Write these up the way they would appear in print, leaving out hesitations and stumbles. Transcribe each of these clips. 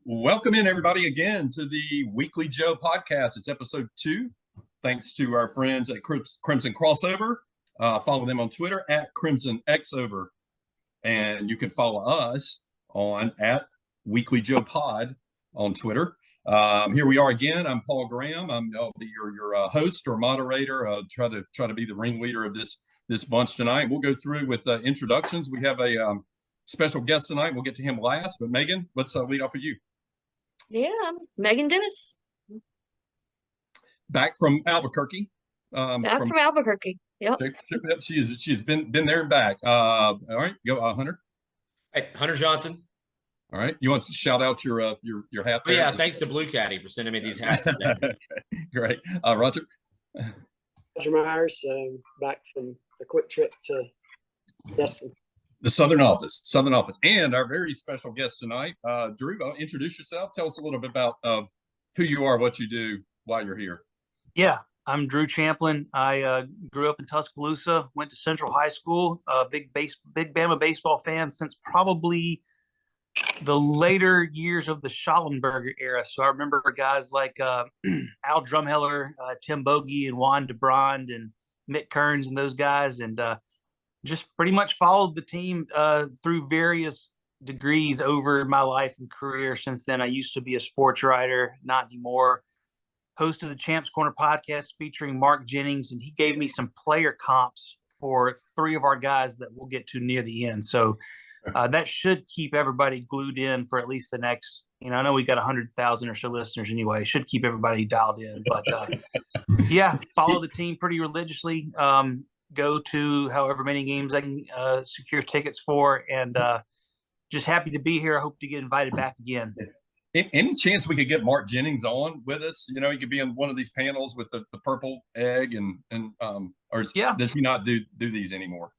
Welcome in, everybody, again to the Weekly Joe podcast. It's episode 2. Thanks to our friends at Crimson Crossover. Follow them on Twitter at Crimson Xover. And you can follow us on at Weekly Joe Pod on Twitter. Here we are again. I'm Paul Graham. I'll be your host or moderator. Try to be the ringleader of this bunch tonight. We'll go through with introductions. We have a special guest tonight. We'll get to him last. But Meghan, let's lead off with you. Yeah, I'm Meghan Dennis. Back from Albuquerque. Back from Albuquerque. Yep. She's been there and back. All right, go Hunter. Hey, Hunter Johnson. All right, you want to shout out your hat there? Yeah, thanks to Blue Caddy for sending me these hats today. Okay, great. Roger. Roger Myers, back from a quick trip to Destin. The Southern office, and our very special guest tonight, Drew. Introduce yourself. Tell us a little bit about who you are, what you do, why you're here. Yeah, I'm Drew Champlin. I grew up in Tuscaloosa, went to Central High School. Big Bama baseball fan since probably the later years of the Schallenberger era. So I remember guys like Al Drumheller, Tim Bogie, and Juan DeBrond, and Mick Kearns, and those guys, and just pretty much followed the team through various degrees over my life and career since then. I used to be a sports writer, not anymore. Hosted the Champs Corner podcast featuring Mark Jennings, and he gave me some player comps for 3 of our guys that we'll get to near the end. So that should keep everybody glued in for at least the next, I know we got 100,000 or so listeners anyway. Should keep everybody dialed in. But yeah, follow the team pretty religiously. Go to however many games I can secure tickets for, and just happy to be here. I hope to get invited back again. Any chance we could get Mark Jennings on with us? He could be on one of these panels with the purple egg, does he not do these anymore?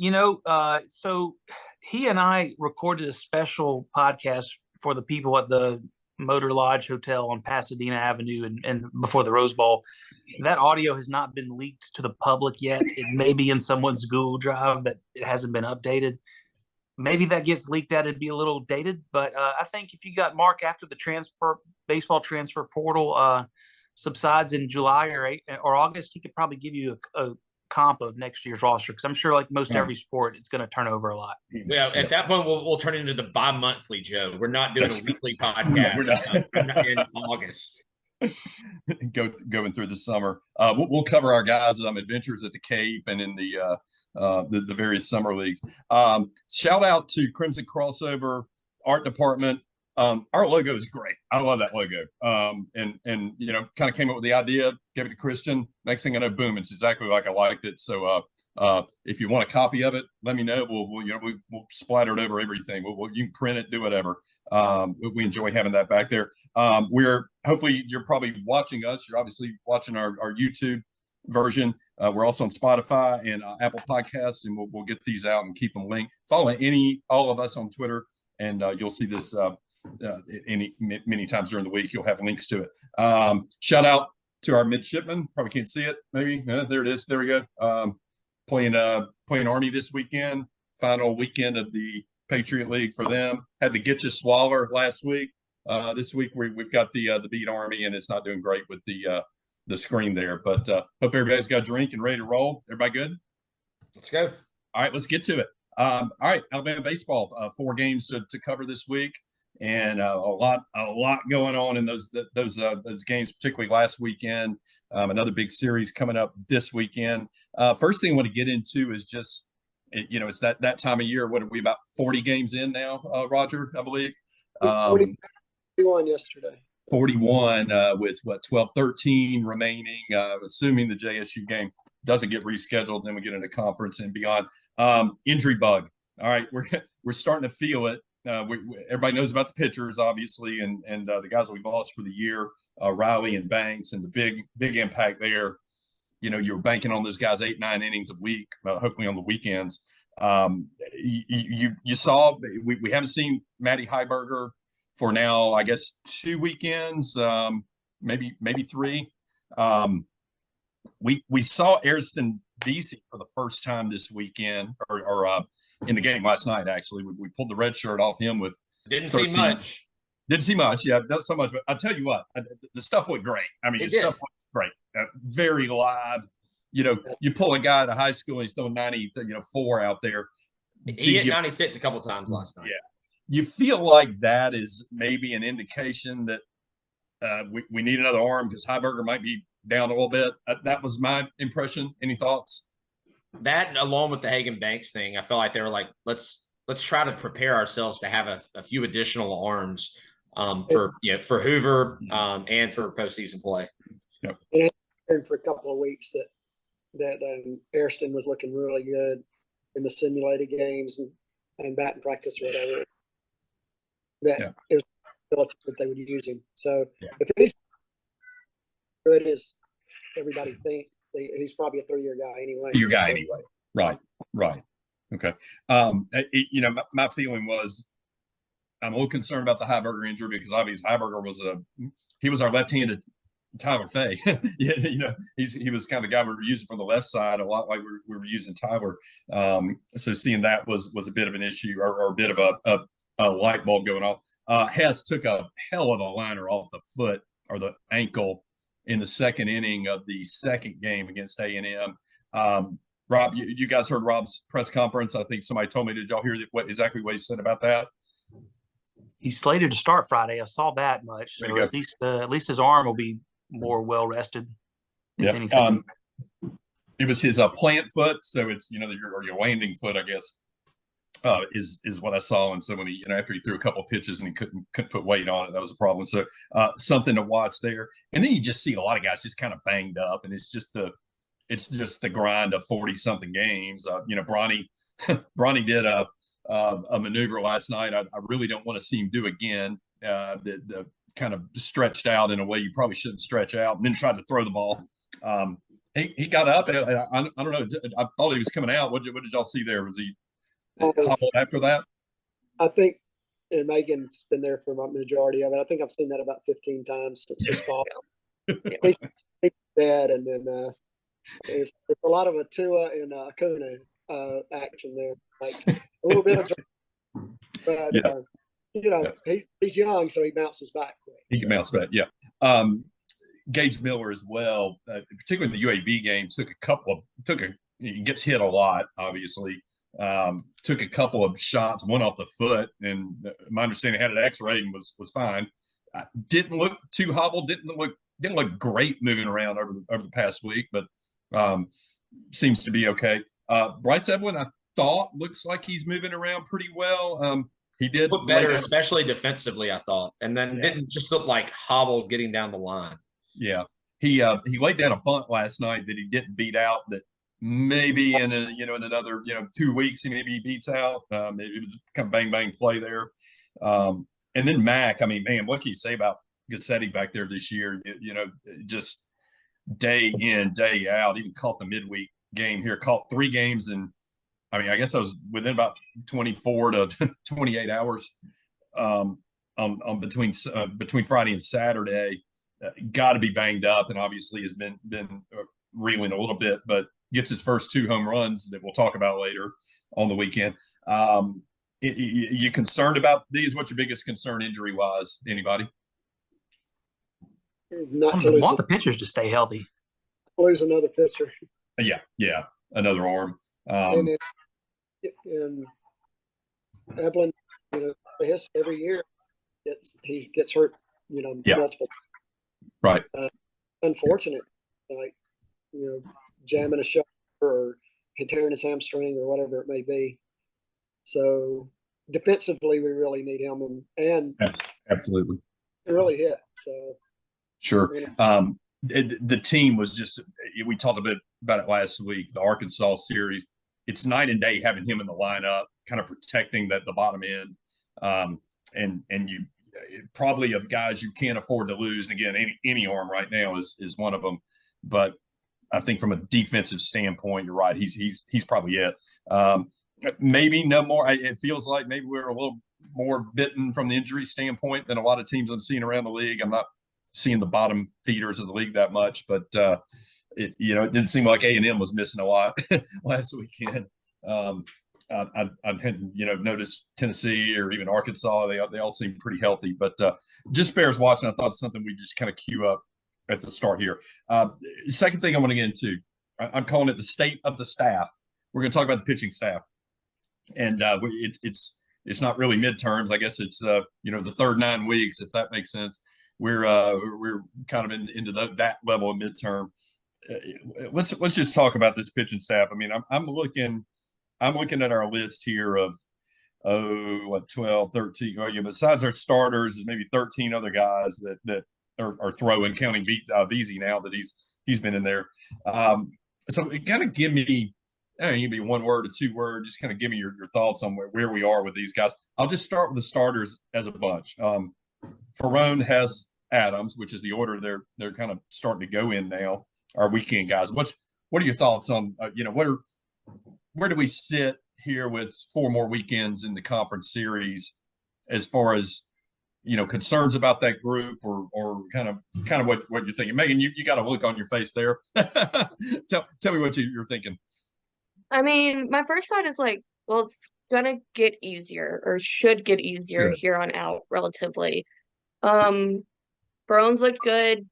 So he and I recorded a special podcast for the people at the Motor Lodge Hotel on Pasadena Avenue and before the Rose Bowl. That audio has not been leaked to the public yet. It may be in someone's Google Drive, but it hasn't been updated. Maybe that gets leaked out. It'd be a little dated, but I think if you got Mark after the baseball transfer portal subsides in July or August, he could probably give you a comp of next year's roster, because I'm sure, like most every sport, it's going to turn over a lot. Yeah, at that point, we'll turn into the bi-monthly Joe. We're not doing a weekly podcast in August. Going through the summer. We'll cover our guys' adventures at the Cape and in the various summer leagues. Shout out to Crimson Crossover art department. Our logo is great. I love that logo. And kind of came up with the idea, gave it to Christian. Next thing I know, boom, it's exactly like I liked it. So if you want a copy of it, let me know. We'll splatter it over everything. You can print it, do whatever. We enjoy having that back there. Hopefully you're probably watching us. You're obviously watching our YouTube version. We're also on Spotify and Apple Podcasts, and we'll get these out and keep them linked. Follow all of us on Twitter, and you'll see this many times during the week. You'll have links to it. Shout out to our midshipmen. Probably can't see it. Maybe there it is. There we go. Playing Army this weekend. Final weekend of the Patriot League for them. Had the Get You Swaller last week. This week we've got the Beat Army, and it's not doing great with the screen there. But hope everybody's got a drink and ready to roll. Everybody good? Let's go. All right, let's get to it. All right, Alabama baseball. 4 games to cover this week. And a lot going on in those games, particularly last weekend. Another big series coming up this weekend. First thing I want to get into is just, it's that time of year. What are we, about 40 games in now, Roger, I believe? 41 yesterday. 41 with 13 remaining, assuming the JSU game doesn't get rescheduled, then we get into conference and beyond. Injury bug. All right, we're starting to feel it. Everybody knows about the pitchers, obviously, and the guys that we've lost for the year, Riley and Banks, and the big impact there. You're banking on those guys 8-9 innings a week, hopefully on the weekends. You saw we haven't seen Matty Heiberger for now, I guess 2 weekends, maybe 3. We saw Ariston Vesey for the first time this weekend, or in the game last night. Actually, we pulled the red shirt off him with didn't 13. See much. Didn't see much. Yeah, not so much. But I'll tell you what, the stuff looked great. I mean, the stuff looked great. Very live. You know, you pull a guy out of high school and he's throwing 94 out there. He hit 96 a couple times last night. Yeah. You feel like that is maybe an indication that we need another arm because Heiberger might be down a little bit. That was my impression. Any thoughts? That, along with the Hagan Banks thing, I felt like they were like, let's try to prepare ourselves to have a few additional arms for Hoover and for postseason play. Yep. And I heard for a couple of weeks that Ariston was looking really good in the simulated games and batting practice or whatever. That it was relative that they would use him. So if he's good as everybody thinks, he's probably a 3-year guy anyway. Your guy anyway. Right. Okay. My feeling was I'm a little concerned about the Heiberger injury because obviously Heiberger was our left-handed Tyler Fay. He was kind of the guy we were using from the left side a lot like we were using Tyler. So seeing that was a bit of an issue or a bit of a light bulb going off. Hess took a hell of a liner off the foot or the ankle in the second inning of the second game against A&M. Rob, you guys heard Rob's press conference. I think somebody told me. Did y'all hear exactly what he said about that? He's slated to start Friday. I saw that much. So at least his arm will be more well rested. Yeah. It was his plant foot, so it's your landing foot, I guess. Is what I saw, and so when he after he threw a couple of pitches and he couldn't put weight on it, that was a problem. So something to watch there. And then you just see a lot of guys just kind of banged up, and it's just the grind of 40-something games. Bronny did a maneuver last night. I really don't want to see him do again. The kind of stretched out in a way you probably shouldn't stretch out, and then tried to throw the ball. He got up. I don't know. I thought he was coming out. What did y'all see there? Was he hobbled after that? I think, and Megan's been there for the majority of it. I think I've seen that about 15 times since this fall. He's bad, and then it's a lot of Atua and Acuna action there, like a little bit of. But he's young, so he bounces back quick. He can bounce back, yeah. Gage Miller as well, particularly in the UAB game, he gets hit a lot, obviously. Took a couple of shots, one off the foot, and my understanding had an X-ray and was fine. Didn't look too hobbled, didn't look great moving around over the past week, but seems to be okay. Bryce Evelyn, I thought, looks like he's moving around pretty well. He did look better, especially defensively, I thought, and then didn't just look like hobbled getting down the line. Yeah, he laid down a bunt last night that he didn't beat out. That maybe in another 2 weeks he maybe beats out. It was kind of bang play there. And then Mac, I mean, man, what can you say about Gassetti back there this year? Just day in, day out. Even caught the midweek game here. Caught 3 games and. I mean, I guess I was within about 24 to 28 hours on between Friday and Saturday. Got to be banged up, and obviously has been reeling a little bit, but gets his first 2 home runs that we'll talk about later on the weekend. You concerned about these? What's your biggest concern injury wise? Anybody? Not to lose. Want the pitchers to stay healthy. Lose another pitcher. Yeah, another arm. And Evelyn, every year he gets hurt, multiple. Right. Unfortunate, like jamming a shoulder or tearing his hamstring or whatever it may be. So defensively, we really need him, and absolutely, it really hit. So sure. The team was just. We talked a bit about it last week. The Arkansas series. It's night and day having him in the lineup, kind of protecting the bottom end, and you probably of guys you can't afford to lose. And again, any arm right now is one of them. But I think from a defensive standpoint, you're right. He's probably it. Maybe no more. It feels like maybe we're a little more bitten from the injury standpoint than a lot of teams I'm seeing around the league. I'm not seeing the bottom feeders of the league that much, but. It didn't seem like A&M was missing a lot last weekend. I hadn't, noticed Tennessee or even Arkansas. They all seem pretty healthy, but just bears watching. I thought it's something we just kind of queue up at the start here. Second thing I want to get into, I'm calling it the state of the staff. We're going to talk about the pitching staff, and it's not really midterms. I guess it's the third 9 weeks, if that makes sense. We're kind of into that level of midterm. Let's just talk about this pitching staff. I mean, I'm looking at our list here of 12, 13. Besides our starters, there's maybe 13 other guys that are throwing, counting VZ now that he's been in there. So kind of give me, I don't know, give me 1 word or 2 words, just kind of give me your thoughts on where we are with these guys. I'll just start with the starters as a bunch. Ferrone has Adams, which is the order they're kind of starting to go in now. Our weekend guys. What are your thoughts on where do we sit here with 4 more weekends in the conference series as far as concerns about that group or kind of what you're thinking? Meghan, you got a look on your face there. Tell me what you're thinking. I mean, my first thought is like, well, it's gonna get easier or should get easier here on out relatively. Burns looked good.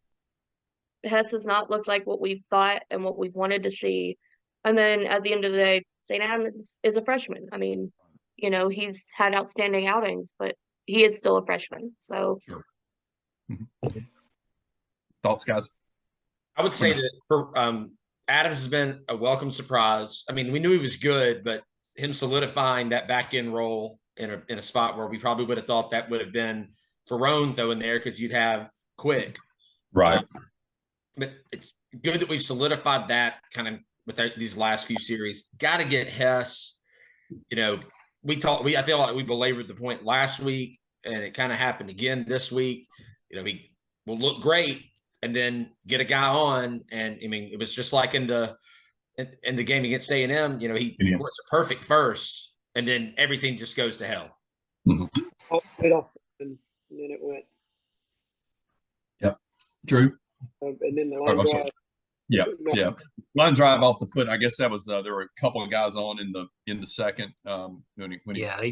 Hess has not looked like what we've thought and what we've wanted to see. And then at the end of the day, St. Adams is a freshman. I mean, he's had outstanding outings, but he is still a freshman. So, sure. Mm-hmm. Thoughts, guys? I would say that for Adams has been a welcome surprise. I mean, we knew he was good, but him solidifying that back end role in a spot where we probably would have thought that would have been Ferrone throwing there because you'd have Quick. Right. But it's good that we've solidified that kind of with these last few series. Got to get Hess. I feel like we belabored the point last week, and it kind of happened again this week. He will look great, and then get a guy on, and I mean, it was just like in the game against A&M. He was a perfect first, and then everything just goes to hell. Mm-hmm. And then it went. Yep, Drew. And then the line drive. Yeah. Line drive off the foot. I guess that was there were a couple of guys on in the second. They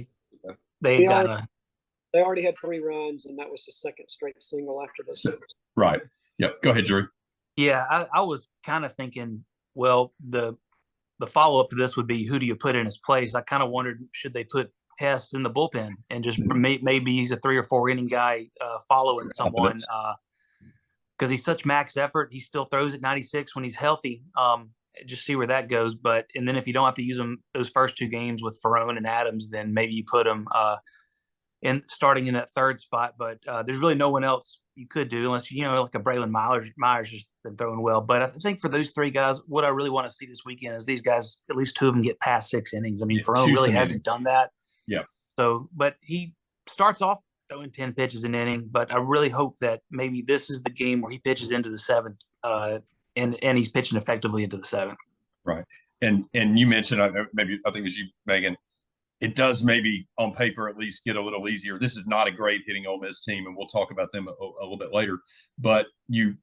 already had 3 runs, and that was the second straight single after the right. Yep. Go ahead, Drew. Yeah, I was kind of thinking, well, the follow up to this would be, who do you put in his place? I kind of wondered, should they put Hess in the bullpen and just maybe he's a 3 or 4 inning guy following someone. Because he's such max effort. He still throws at 96 when he's healthy. Just see where that goes. And then if you don't have to use him those first 2 games with Ferrone and Adams, then maybe you put him starting in that 3rd spot. But there's really no one else you could do unless, like a Braylon Myers just been throwing well. But I think for those 3 guys, what I really want to see this weekend is these guys, at least 2 of them get past 6 innings. I mean, Ferrone really hasn't done that. Yeah. So, but he starts off throwing 10 pitches an inning, but I really hope that maybe this is the game where he pitches into the 7th, and he's pitching effectively into the 7th. Right. And you mentioned, I think it was you, Meghan, it does maybe on paper at least get a little easier. This is not a great hitting Ole Miss team, and we'll talk about them a little bit later. But you've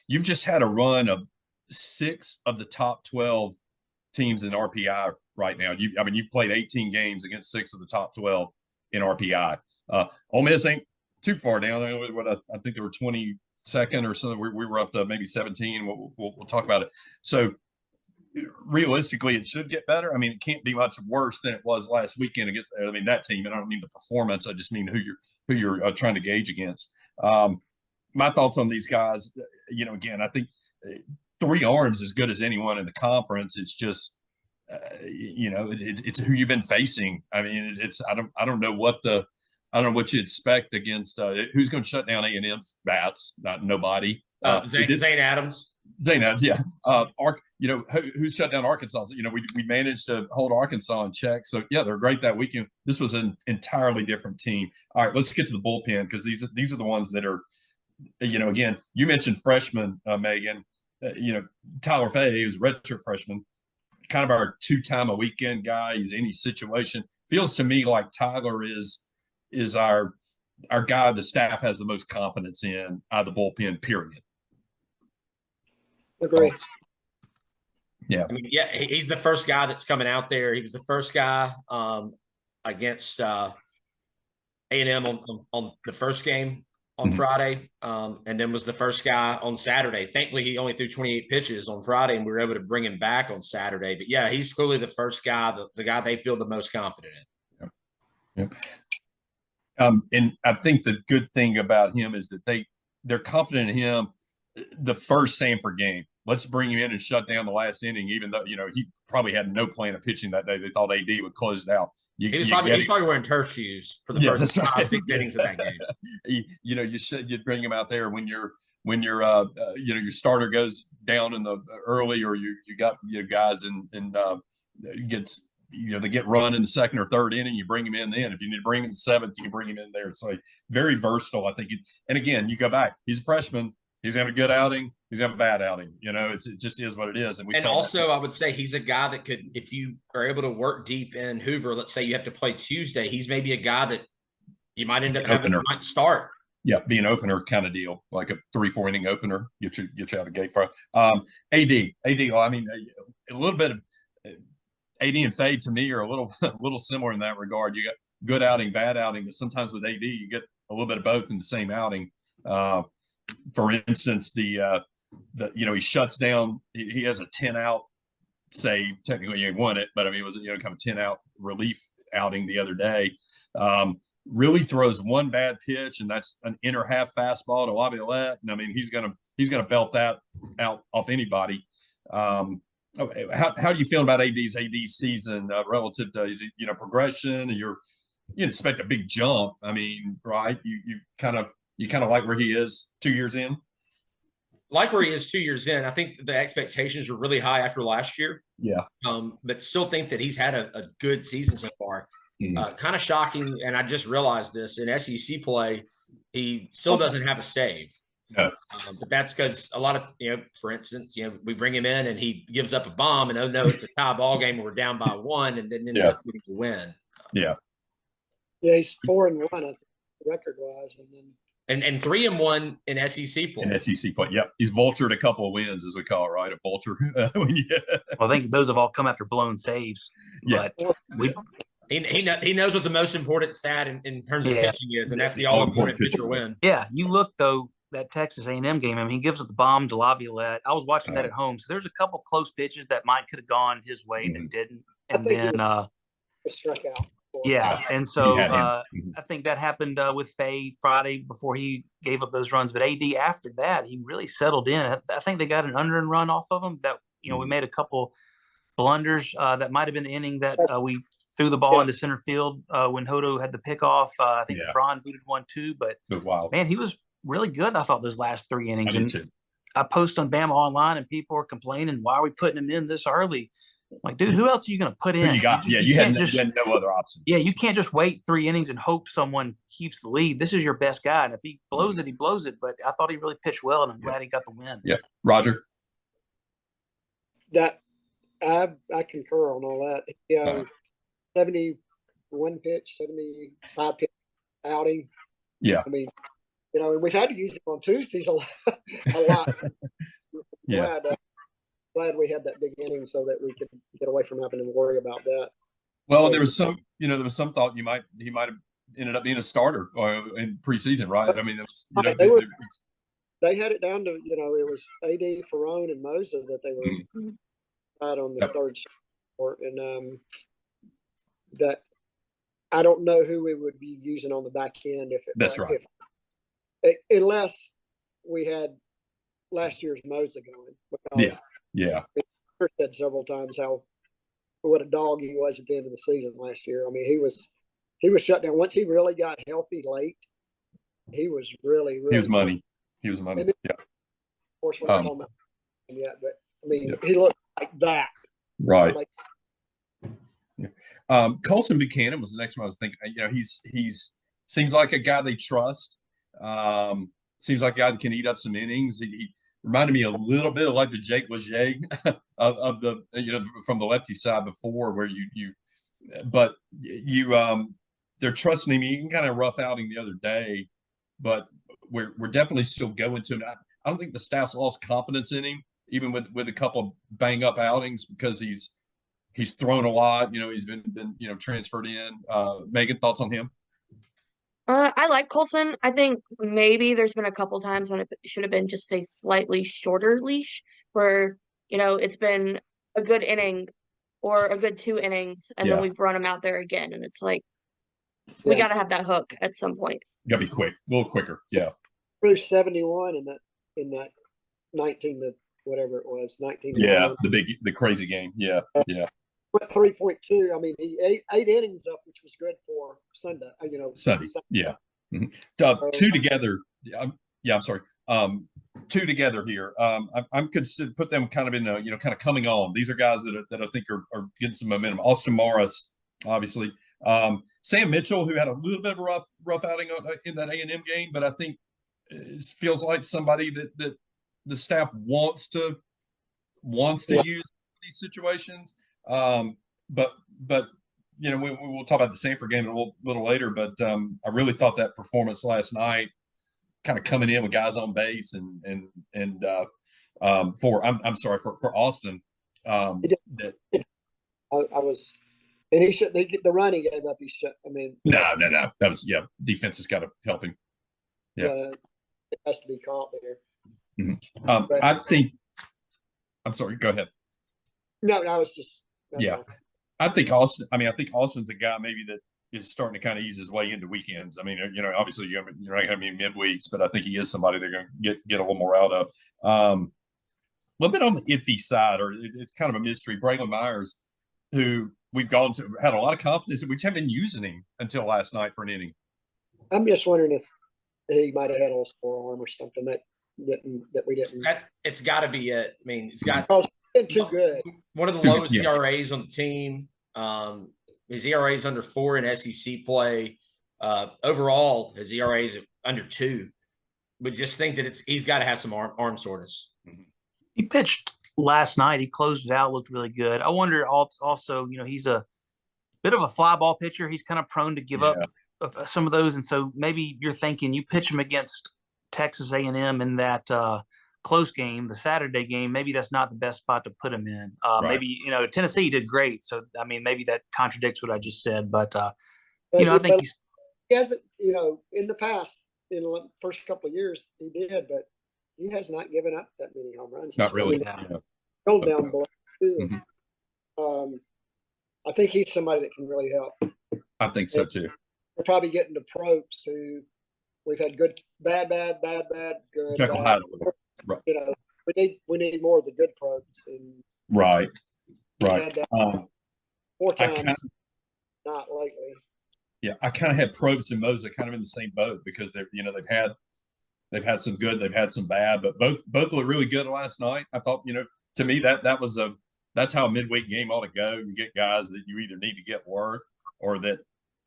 just had a run of 6 of the top 12 teams in RPI right now. You've played 18 games against 6 of the top 12 in RPI. Ole Miss ain't too far down. I think they were 22nd or something. We were up to maybe 17. We'll talk about it. So realistically, it should get better. I mean, it can't be much worse than it was last weekend against that team. And I don't mean the performance. I just mean who you're trying to gauge against. My thoughts on these guys. Again, I think 3 arms as good as anyone in the conference. It's just it's who you've been facing. I mean, I don't know what you expect against who's going to shut down A&M's bats. Nobody. Zane Adams. Zane Adams, yeah. Who's shut down Arkansas? We managed to hold Arkansas in check. So yeah, they're great that weekend. This was an entirely different team. All right, let's get to the bullpen because these are the ones that are, again, you mentioned freshman, Meghan. Tyler Fay, who's a redshirt freshman, kind of our 2-time a weekend guy. He's any situation. Feels to me like Tyler is our guy the staff has the most confidence in out of the bullpen, period. Agree. Yeah. I mean, yeah, he's the first guy that's coming out there. He was the first guy against A&M on the first game on Friday, and then was the first guy on Saturday. Thankfully, he only threw 28 pitches on Friday, and we were able to bring him back on Saturday. But yeah, he's clearly the first guy, the guy they feel the most confident in. Yep. And I think the good thing about him is that they're confident in him the first Sanford game. Let's bring him in and shut down the last inning, even though, he probably had no plan of pitching that day. They thought AD would close it out. He's probably wearing turf shoes for the first 5-6 innings of that game. You'd bring him out there when your starter goes down in the early, or you got guys and gets they get run in the second or third inning. You bring him in then. If you need to bring him in the seventh, you can bring him in there. So very versatile, I think. And again, you go back. He's a freshman. He's having a good outing. He's having a bad outing. It just is what it is. And also, I would say he's a guy that could, if you are able to work deep in Hoover, let's say you have to play Tuesday, he's maybe a guy that you might end up having to start. Yeah, be an opener kind of deal, like a 3-4 inning opener, get you out of the gate for AD. Well, I mean, a little bit of AD and Fade to me are a little similar in that regard. You got good outing, bad outing, but sometimes with AD you get a little bit of both in the same outing. For instance, he shuts down. He has a 10-out save. Technically, he won it, but I mean, it was kind of a 10-out relief outing the other day. Really throws one bad pitch, and that's an inner half fastball to Laviolette. And I mean, he's gonna belt that out off anybody. How do you feel about AD season relative to his progression? And you expect a big jump. I mean, right? You kind of like where he is 2 years in. Like where he is 2 years in, I think the expectations were really high after last year. Yeah. But still think that he's had a good season so far. Kind of shocking, and I just realized this in SEC play, he still doesn't have a save. No. But that's because a lot of, for instance, we bring him in and he gives up a bomb, and oh no, it's a tie ball game and we're down by 1, and then ends up getting the win. Yeah. Yeah, he's 4-1 record wise, and then 3-1 in SEC play. In SEC play, yep. He's vultured a couple of wins, as we call it, right? A vulture. Well, I think those have all come after blown saves. Yeah. But he knows what the most important stat in terms of pitching is, and that's the all-important pitcher win. Yeah, you look, though, that Texas A&M game, I mean, he gives up the bomb to Laviolette. I was watching that at home, so there's a couple close pitches that could have gone his way that didn't. And then struck out. Yeah, and so I think that happened with Faye Friday before he gave up those runs. But AD after that, he really settled in. I think they got an under and run off of him. That we made a couple blunders. That might have been the inning that we threw the ball into center field when Hodo had the pickoff. I think Braun booted 1-2. But man, he was really good. I thought those last 3 innings. I post on Bama Online, and people are complaining, why are we putting him in this early? I'm like, dude, who else are you going to put in? You had no other option. Yeah, you can't just wait 3 innings and hope someone keeps the lead. This is your best guy, and if he blows it, he blows it. But I thought he really pitched well, and I'm glad he got the win. Yeah, Roger. That I concur on all that. 71 pitch, 75 pitch outing. Yeah, I mean, we've had to use it on Tuesdays a lot. Yeah. Glad we had that big inning so that we could get away from having to worry about that. Well, there was some thought he might have ended up being a starter in preseason, right? I mean, it was, they had it down to, it was AD, Ferrone, and Moser that they were right on the third sport. And that I don't know who we would be using on the back end unless we had last year's Moser going. Because I've said several times what a dog he was at the end of the season last year. I mean, he was shut down. Once he really got healthy late, he was really he was money. He was money. Of course, we're not talking about him yet, but I mean, he looked like that. Right. Colson Buchanan was the next one I was thinking. He's seems like a guy they trust. Seems like a guy that can eat up some innings. He reminded me a little bit of like the Jake Leger of the from the lefty side before, where they're trusting him. He can kind of rough outing the other day, but we're definitely still going to him. I don't think the staff's lost confidence in him. even with a couple of bang up outings because he's thrown a lot. He's been transferred in. Meghan, thoughts on him? I like Colson. I think maybe there's been a couple times when it should have been just a slightly shorter leash where, it's been a good inning or a good 2 innings, and then we've run him out there again. And it's like, we got to have that hook at some point. Got to be quick, a little quicker. Yeah. Through 71 in that 19 to whatever it was, 19. Yeah, the crazy game. Yeah, yeah. 3.2. I mean, he eight innings up, which was good for Sunday. Sunday. Yeah. Mm-hmm. Two together. I'm sorry. Two together here. I'm consider put them kind of in a kind of coming on. These are guys that I think are getting some momentum. Austin Morris, obviously. Sam Mitchell, who had a little bit of a rough outing in that A&M game, but I think it feels like somebody that the staff wants to use in these situations. But we'll talk about the Sanford game a little later. But I really thought that performance last night, kind of coming in with guys on base for Austin. That I was, and he should. The run he gave up, he should. I mean, no. That was defense has got to help him. Yeah, it has to be caught there. Mm-hmm. I think. I'm sorry. Go ahead. No, I was just. All. I think Austin's a guy maybe that is starting to kind of ease his way into weekends. I mean, obviously you're not going to be midweeks, but I think he is somebody they're going to get a little more out of. A little bit on the iffy side, or it's kind of a mystery. Braylon Myers, who we've had a lot of confidence in, we haven't been using him until last night for an inning. I'm just wondering if he might have had a forearm or something that we didn't. It's got to be it. I mean, he's got been too good. One of the lowest ERAs on the team. His ERA is under 4 in SEC play. Overall, his ERA is under 2. But just think that he's got to have some arm soreness. Mm-hmm. He pitched last night. He closed it out, looked really good. I wonder also, he's a bit of a fly ball pitcher. He's kind of prone to give up some of those. And so maybe you're thinking you pitch him against Texas A&M in that close game, the Saturday game, maybe that's not the best spot to put him in. Right. Maybe, Tennessee did great. So, I mean, maybe that contradicts what I just said. But, I think he hasn't, in the past, in the first couple of years, he did, but he has not given up that many home runs. Not really. Rolled down below. Mm-hmm. I think he's somebody that can really help. I think so too. We're probably getting to Probst, who we've had good, bad, good. Bad. Right. We need more of the good Probst. Right. 4 times, not lately. Yeah, I kind of had Probst and Moza kind of in the same boat because they've had some good, they've had some bad, but both looked really good last night. I thought, to me that's how a midweek game ought to go. You get guys that you either need to get work or that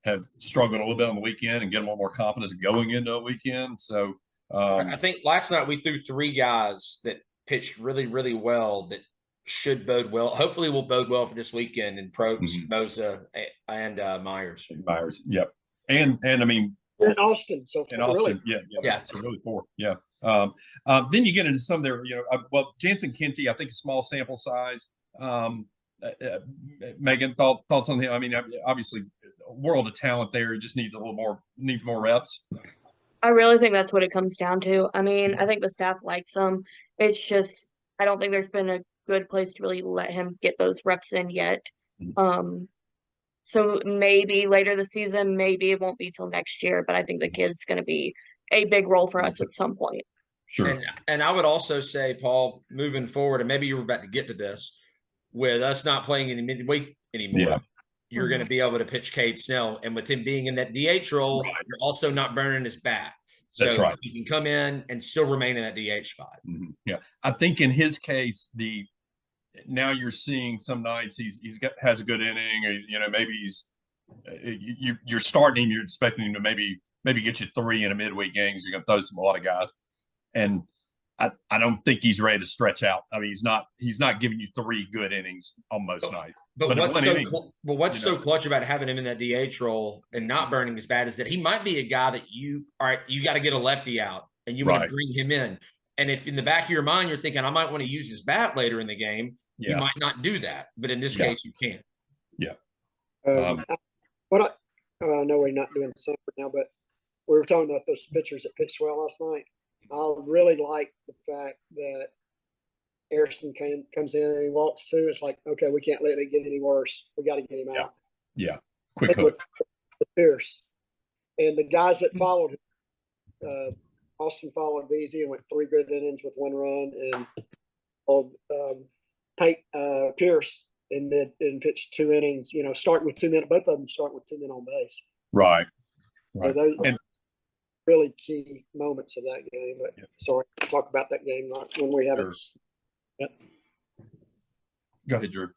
have struggled a little bit on the weekend and get a little more confidence going into a weekend. So I think last night we threw 3 guys that pitched really, really well that should bode well. Hopefully will bode well for this weekend in Probst, Moza, and Myers. Yep. And I mean, in Austin. So in Austin, really. Yeah. So really 4. Yeah. Then you get into some there, Jansen Kinty, I think a small sample size. Meghan, thoughts on him? I mean, obviously a world of talent there. It just needs more reps. I really think that's what it comes down to. I mean, I think the staff likes him. It's just, I don't think there's been a good place to really let him get those reps in yet. So maybe later this season, maybe it won't be till next year, but I think the kid's going to be a big role for us at some point. Sure. And I would also say, Paul, moving forward, and maybe you were about to get to this, with us not playing in the midweek anymore, you're going to be able to pitch Cade Snell. And with him being in that DH role, you're also not burning his bat. So that's right. You can come in and still remain in that DH spot. Mm-hmm. Yeah. I think in his case, now you're seeing some nights has a good inning, or, maybe you're starting him, you're expecting him to maybe get you 3 in a midweek game. You're going to throw a lot of guys. And I don't think he's ready to stretch out. I mean, he's not giving you 3 good innings on most nights. But what's so clutch about having him in that DH role and not burning his bat is that he might be a guy that you got to get a lefty out and you want to bring him in. And if in the back of your mind you're thinking I might want to use his bat later in the game, you might not do that. But in this case, you can. Yeah. I know we're not doing the same now, but we were talking about those pitchers that pitched well last night. I really like the fact that Ariston comes in and he walks too. It's like, okay, we can't let it get any worse. We got to get him out. Yeah. Quick hook. With Pierce. And the guys that followed him, Austin followed easy and went 3 good innings with 1 run. And Pierce and pitched 2 innings, starting with 2 men, both of them starting with 2 men on base. Right. So those really key moments of that game. But sorry, we'll talk about that game when we have it. Yep. Go ahead, Drew.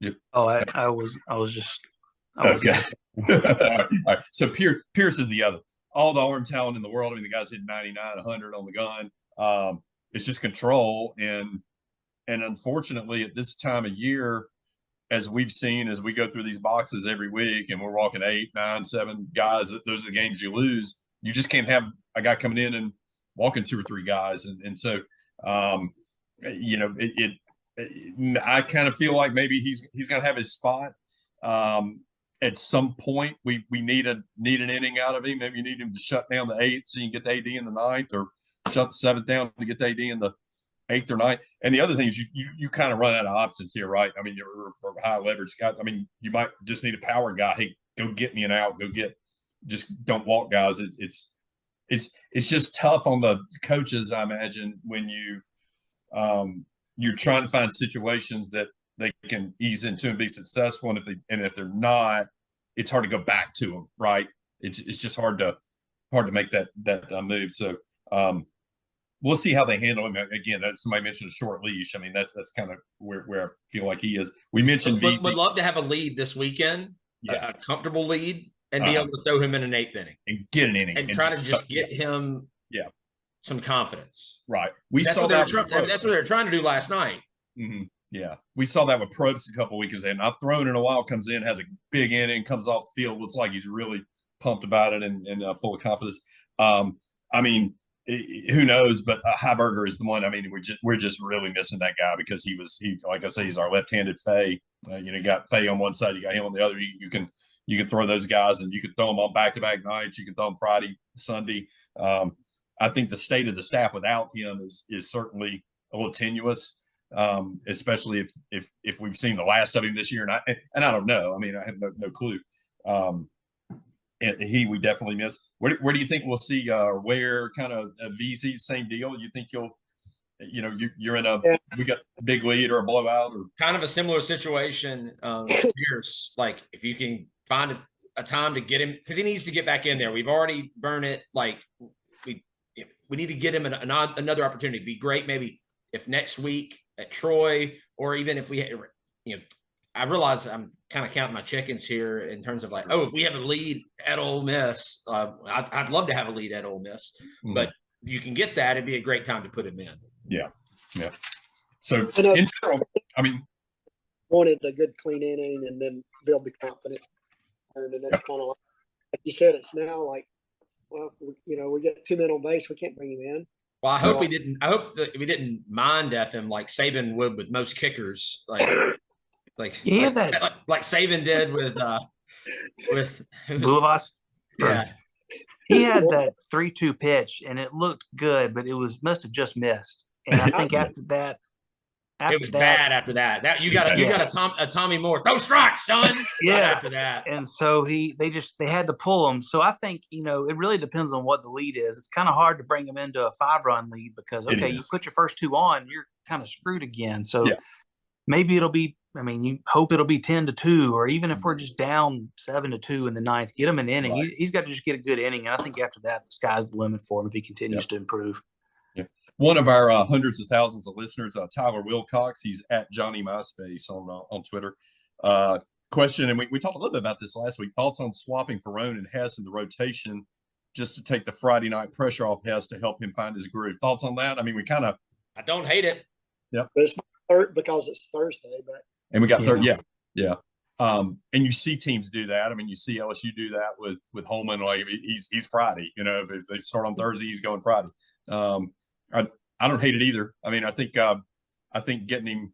Yep. Oh, I was just. Okay. All right. So Pierce is the other. All the arm talent in the world. I mean, the guy's hitting 99, 100 on the gun. It's just control, and unfortunately, at this time of year, as we've seen, as we go through these boxes every week, and we're walking 8, 9, 7 guys, those are the games you lose. You just can't have a guy coming in and walking 2 or 3 guys, and so I kind of feel like maybe he's gonna have his spot. At some point, we need an inning out of him. Maybe you need him to shut down the 8th so you can get the AD in the 9th, or shut the 7th down to get the AD in the 8th or 9th. And the other thing is you kind of run out of options here, right? I mean, you're for high leverage guys. I mean, you might just need a power guy. Hey, go get me an out. Just don't walk guys. It's just tough on the coaches, I imagine, when you're trying to find situations that they can ease into and be successful. And if they're not, it's hard to go back to them, right? It's just hard to make that move. So we'll see how they handle him. Again, somebody mentioned a short leash. I mean, that's kind of where I feel like he is. We mentioned would love to have a lead this weekend, a comfortable lead, and be able to throw him in an 8th inning and get an inning and try to just get him some confidence. Right. That's what they were trying to do last night. Mm-hmm. Yeah, we saw that with Probst a couple of weeks ago. Not thrown in a while, comes in, has a big inning, comes off the field, looks like he's really pumped about it and full of confidence. I mean, who knows? But Heiberger is the one. I mean, we're just really missing that guy because he like I say, he's our left-handed Fay. You got Fay on one side, you got him on the other. You can throw those guys, and you can throw them on back-to-back nights. You can throw them Friday, Sunday. I think the state of the staff without him is certainly a little tenuous. Especially if we've seen the last of him this year, and I don't know. I mean, I have no clue. And we definitely miss. Where do you think we'll see? Where kind of a VZ, same deal? You think you're in we got a big lead or a blowout or kind of a similar situation? Pierce, like if you can find a time to get him, because he needs to get back in there. We've already burned it. Like we need to get him another opportunity. It'd be great maybe if next week at Troy, or even if we, I realize I'm kind of counting my chickens here in terms of like, if we have a lead at Ole Miss, I'd love to have a lead at Ole Miss, but if you can get that, it'd be a great time to put him in. Yeah. So in general, I mean, wanted a good clean inning and then build the confidence, and it's kind of like you said, it's now like, well, we get 2 men on base, we can't bring him in. Well, I hope that we didn't mind death him like Saban would with most kickers, like Saban did with Bulovas. Yeah, he had that 3-2 pitch, and it looked good, but it must have just missed. And I think after that, it was bad after that. That you got a Tommy Moore throw strikes, son. Yeah, right after that, and so they had to pull him. So I think it really depends on what the lead is. It's kind of hard to bring them into a 5-run lead because you put your first 2 on, you're kind of screwed again. So maybe it'll be. I mean, you hope it'll be 10-2, or even if we're just down 7-2 in the 9th, get him an inning. Right. He's got to just get a good inning, and I think after that, the sky's the limit for him if he continues to improve. Yeah. One of our hundreds of thousands of listeners, Tyler Wilcox, he's at Johnny MySpace on Twitter. Question, and we talked a little bit about this last week. Thoughts on swapping Ferrone and Hess in the rotation just to take the Friday night pressure off Hess to help him find his groove? Thoughts on that? I mean, I don't hate it. Yeah. It's because it's Thursday, but. And we got third, yeah. And you see teams do that. I mean, you see LSU do that with Holman. Like he's Friday. If they start on Thursday, he's going Friday. I don't hate it either. I mean, I think getting him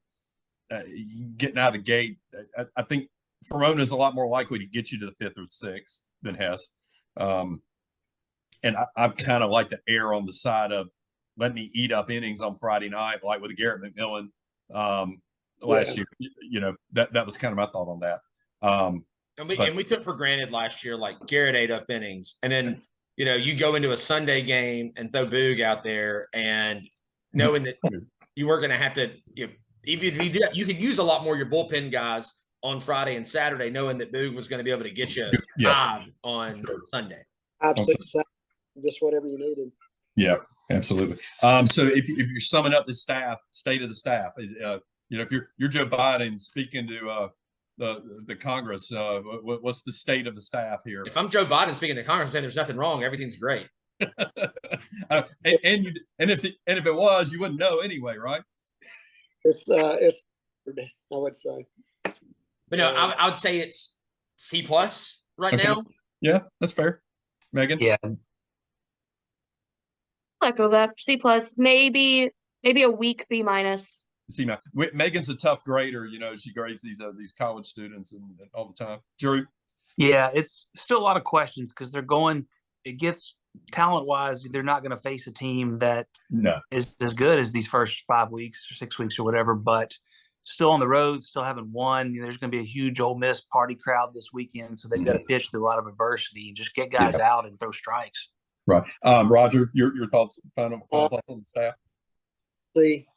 getting out of the gate. I think Ferrone is a lot more likely to get you to the 5th or 6th than Hess. And I kind of like to err on the side of letting me eat up innings on Friday night, like with Garrett McMillan last year. You know, that was kind of my thought on that. And we took for granted last year, like Garrett ate up innings, and then you go into a Sunday game and throw Boog out there, and knowing that you weren't going to have to, if you did, you could use a lot more of your bullpen guys on Friday and Saturday, knowing that Boog was going to be able to get you 5 on Sunday. 5, 6, 7, just whatever you needed. Yeah, absolutely. So if you're summing up the state of the staff, if you're Joe Biden speaking to the Congress, what's the state of the staff here? If I'm Joe Biden speaking to Congress, saying there's nothing wrong, everything's great. and if it was, you wouldn't know anyway, right? It's I would say. But no, I would say it's C+ right now. Yeah, that's fair. Meghan? Yeah. Echo that. C+, maybe a weak B-. See, Megan's a tough grader. She grades these college students and all the time. Drew? Yeah, it's still a lot of questions because it gets talent-wise, they're not going to face a team that is as good as these first 5 weeks or 6 weeks or whatever, but still on the road, still haven't won. There's going to be a huge Ole Miss party crowd this weekend, so they've got to pitch through a lot of adversity and just get guys out and throw strikes. Right. Roger, your thoughts, final thoughts on the staff? C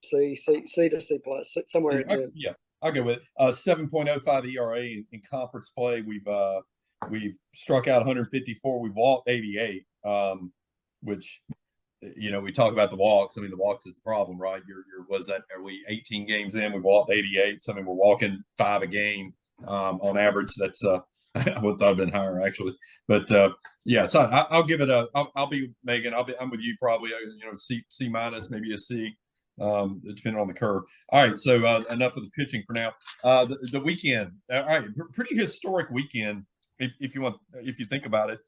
to C+, somewhere in there. Yeah, I'll go with it. 7.05 ERA in conference play. We've struck out 154. We've walked 88, which, we talk about the walks. I mean, the walks is the problem, right? Are we 18 games in? We've walked 88. So, I mean, we're walking 5 a game on average. That's I would have been higher actually, but so I'll give it I'll be Meghan. I'm with you probably. C-, maybe a C, depending on the curve. All right, so enough of the pitching for now. The weekend. All right, pretty historic weekend if you think about it.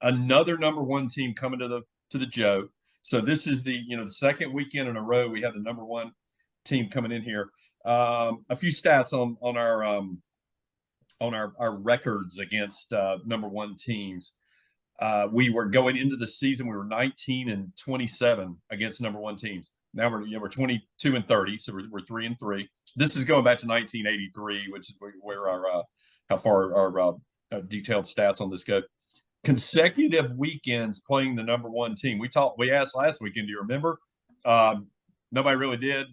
Another number 1 team coming to the Joe. So this is the the second weekend in a row we have the number 1 team coming in here. A few stats on our records against number 1 teams. We were going into the season, we were 19-27 against number 1 teams. Now we're 22-30, so we're 3-3. This is going back to 1983, which is where our how far our detailed stats on this go. Consecutive weekends playing the number 1 team. We asked last weekend. Do you remember? Nobody really did.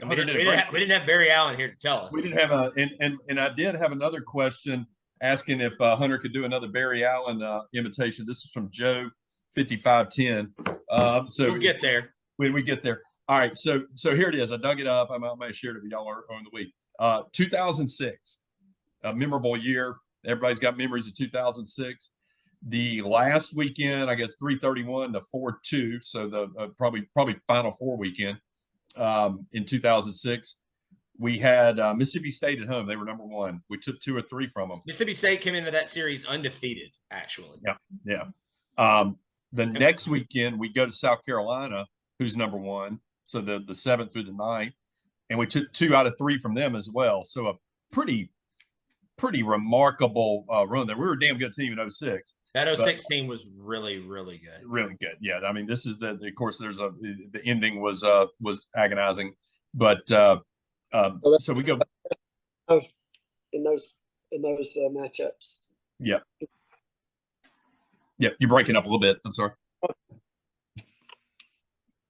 We didn't have Barry Allen here to tell us. We didn't have and I did have another question asking if Hunter could do another Barry Allen imitation. This is from Joe 5510. So we'll get there when we get there. All right, so here it is. I dug it up. I might share it with y'all on the week. 2006, a memorable year. Everybody's got memories of 2006. The last weekend, I guess 331 to 4-2. So the probably Final Four weekend in 2006. We had Mississippi State at home. They were number 1. We took 2 or 3 from them. Mississippi State came into that series undefeated, actually. Yeah. The next weekend, we go to South Carolina, who's number 1. So the 7th through the 9th. And we took 2 out of 3 from them as well. So a pretty remarkable run there. We were a damn good team in 06. That 06 team was really, really good. Really good. Yeah. I mean, this is of course, the ending was agonizing, but so we go in those matchups. Yeah. Yeah. You're breaking up a little bit. I'm sorry.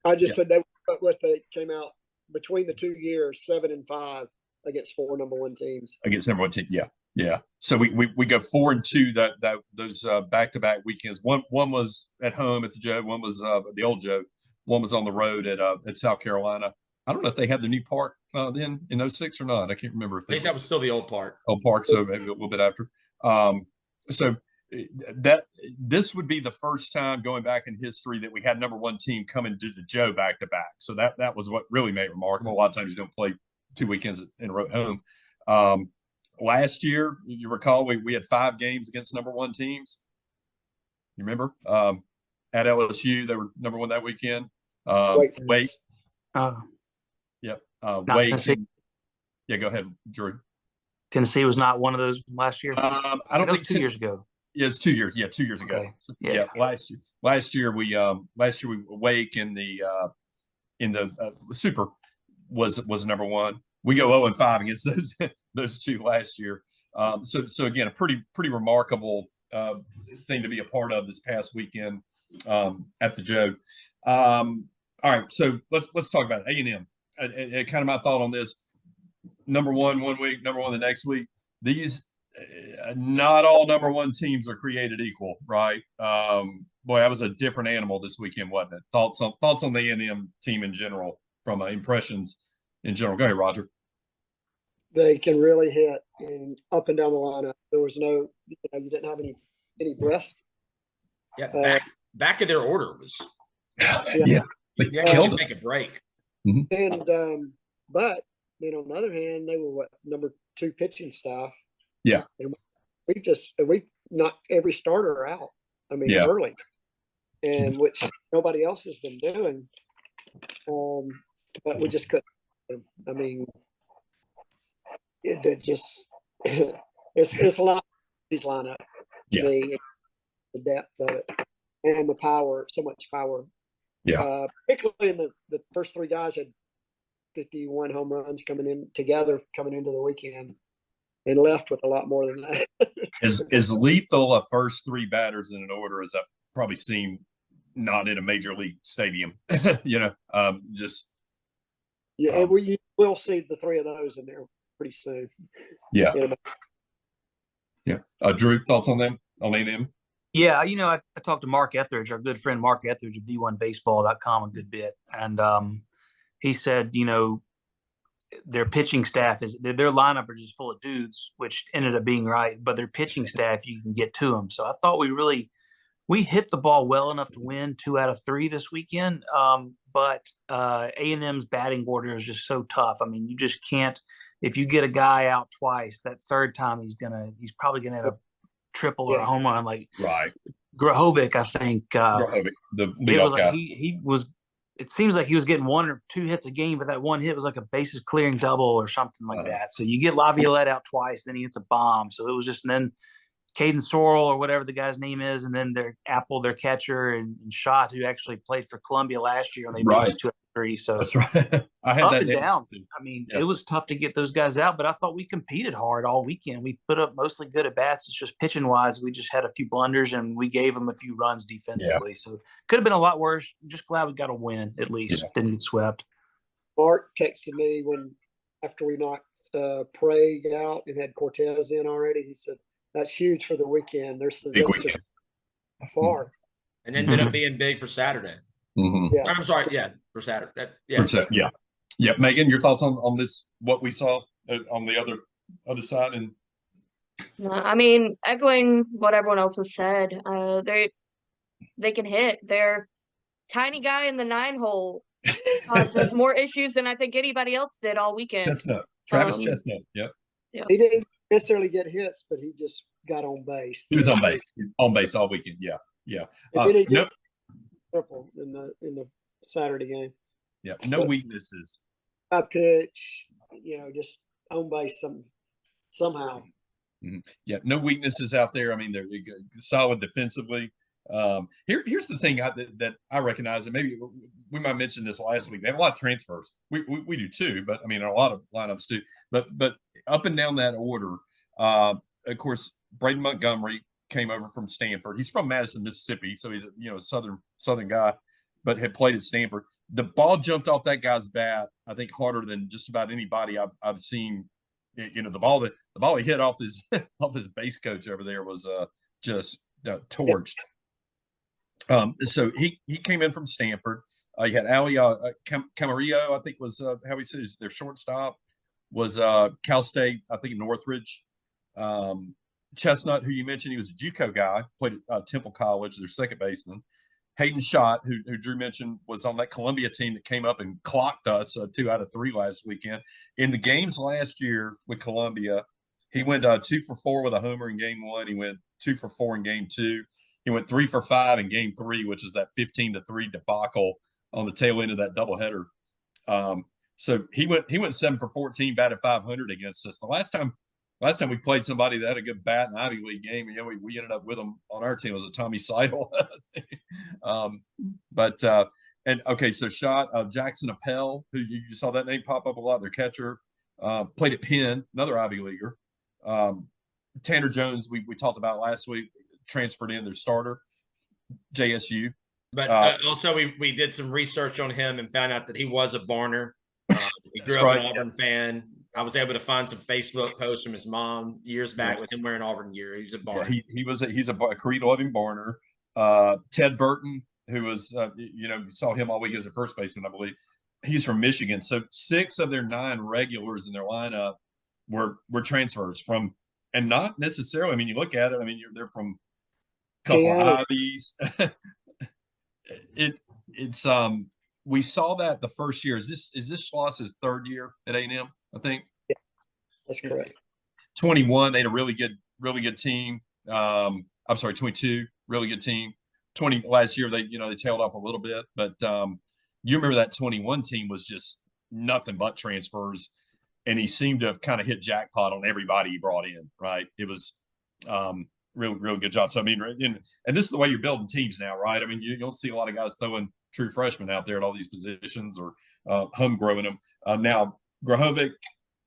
I just said that what they came out between the 2 years, 7-5 against 4 number 1 teams. Against number 1 team. Yeah. Yeah. So we go 4-2 those back-to-back weekends. One was at home at the Joe. One was the old Joe. One was on the road at South Carolina. I don't know if they had the new park then in 06 or not. I can't remember. I think that was still the old park. Old park. So maybe a little bit after. So this would be the first time going back in history that we had number 1 team coming to the Joe back-to-back. So that was what really made it remarkable. A lot of times you don't play 2 weekends in a row at home. Last year, you recall, we had 5 games against number 1 teams. You remember? at LSU. They were number one that weekend. Wake. Wake. Oh, Yep. not Wake. Tennessee. Yeah, go ahead, Drew. Tennessee was not one of those last year. I don't That was think 2 years ago. Yeah, it's 2 years. Yeah, 2 years ago. Okay. Yeah. Yeah. Last year we Wake in the Super was number one. We go 0-5 against those two last year. So again, a pretty remarkable thing to be a part of this past weekend at the Joe. All right, so let's talk about it. A&M. Kind of my thought on this: number one week, number one the next week. These not all number one teams are created equal, right? Boy, that was a different animal this weekend, wasn't it? Thoughts on the A&M team in general, from impressions in general. Go ahead, Roger. They can really hit and up and down the lineup. There was no, you didn't have any breast. Yeah, back of their order was. Yeah. They killed us. Take a break. And but on the other hand, they were number 2 pitching staff. Yeah. And we knocked every starter out. Early, and which nobody else has been doing. But we just couldn't. They're just it's a lot of these lineup. Yeah. The depth of it and the power, so much power. Yeah. Particularly in the first 3 guys had 51 home runs coming into the weekend, and left with a lot more than that. As lethal a first 3 batters in an order as I've probably seen, not in a major league stadium. Just and we will see the 3 of those in there pretty soon. Yeah. Yeah. Drew, thoughts on them, on A&M? Yeah, I talked to Mark Etheridge, our good friend Mark Etheridge of D1Baseball.com, a good bit, and he said, their pitching staff their lineup is just full of dudes, which ended up being right. But their pitching staff, you can get to them. So I thought we hit the ball well enough to win 2 out of 3 this weekend. But A&M's batting order is just so tough. You just can't. If you get a guy out twice, that third time he's probably gonna have a triple or a home run. Like right, Grahovic, I think. Grahovic, the it was guy. Like he was. It seems like he was getting 1 or 2 hits a game, but that one hit was like a bases clearing double or something like that. So you get Laviolette out twice, then he hits a bomb. So it was just, and then Caden Sorrell or whatever the guy's name is, and then their catcher, and Schott, who actually played for Columbia last year, and they beat us 2 out of 3. So that's right. I had up that and down. Too. It was tough to get those guys out, but I thought we competed hard all weekend. We put up mostly good at bats. It's just pitching wise, we just had a few blunders, and we gave them a few runs defensively. Yeah. So could have been a lot worse. I'm just glad we got a win at least. Yeah. Didn't get swept. Mark texted me after we knocked Prague out and had Cortez in already. He said, "That's huge for the weekend. There's the big weekend. Far." And ended up being big for Saturday. Yeah. I'm sorry, for Saturday. Yeah. Meghan, your thoughts on this? What we saw on the other side? And echoing what everyone else has said, they can hit. Their tiny guy in the 9-hole causes more issues than I think anybody else did all weekend. Travis Chestnut. Yep. Yeah. He didn't necessarily get hits, but he just got on base. He was on base. On base all weekend. Yeah. Yeah. Triple in the Saturday game. Yeah. No weaknesses. I pitch, just on base somehow. Mm-hmm. Yeah. No weaknesses out there. They're solid defensively. Here's the thing that I recognize, and maybe we might mention this last week. They have a lot of transfers. We do too, but a lot of lineups too. But up and down that order, of course, Braden Montgomery came over from Stanford. He's from Madison, Mississippi, so he's a southern guy, but had played at Stanford. The ball jumped off that guy's bat, I think, harder than just about anybody I've seen. The ball he hit off his base coach over there was just torched. So he came in from Stanford. You had Ali Camarillo, I think was how he says their shortstop, was Cal State, I think Northridge. Chestnut, who you mentioned, he was a JUCO guy, played at Temple College, their second baseman. Hayden Schott, who Drew mentioned, was on that Columbia team that came up and clocked us 2 out of 3 last weekend. In the games last year with Columbia, he went 2 for 4 with a homer in game 1. He went 2 for 4 in game 2. He went 3 for 5 in game 3, which is that 15-3 debacle on the tail end of that doubleheader. So he went 7 for 14, batted .500 against us. The last time we played somebody that had a good bat in an Ivy League game, we ended up with him on our team, was a Tommy Seidel. And okay, so shot of Jackson Appel, who you saw that name pop up a lot, their catcher, played at Penn, another Ivy Leaguer. Tanner Jones, we talked about last week, transferred in their starter, JSU. But also, we did some research on him and found out that he was a Barner. He grew up an Auburn fan. I was able to find some Facebook posts from his mom years back with him wearing Auburn gear. He was a Barner. Yeah, he's a Creed-loving Barner. Ted Burton, who was you saw him all week as a first baseman, I believe. He's from Michigan. So 6 of their 9 regulars in their lineup were transfers from, and not necessarily. I mean, you look at it. I mean, they're from a couple of Ivies. It's we saw that the first year. Is this Schloss's 3rd year at A&M? I think. Yeah, that's correct. 21, they had a really good team. I'm sorry, 22, really good team. 20 last year, they tailed off a little bit, but you remember that 21 team was just nothing but transfers, and he seemed to have kind of hit jackpot on everybody he brought in. Right? It was real good job. So I mean, and this is the way you're building teams now, right? I mean, you don't see a lot of guys throwing true freshmen out there at all these positions or homegrowing them. Now Grahovic,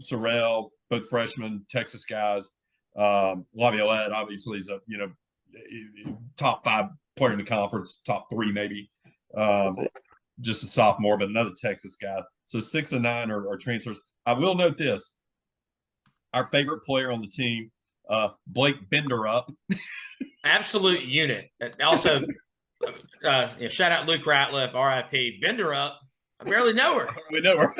Sorrell, both freshmen, Texas guys. Laviolette obviously is a top 5 player in the conference, top 3 maybe. Just a sophomore, but another Texas guy. So 6 of 9 are transfers. I will note this: our favorite player on the team, Blake Benderup. Absolute unit. Also, shout out Luke Ratliff, RIP. Benderup, I barely know her. We know her.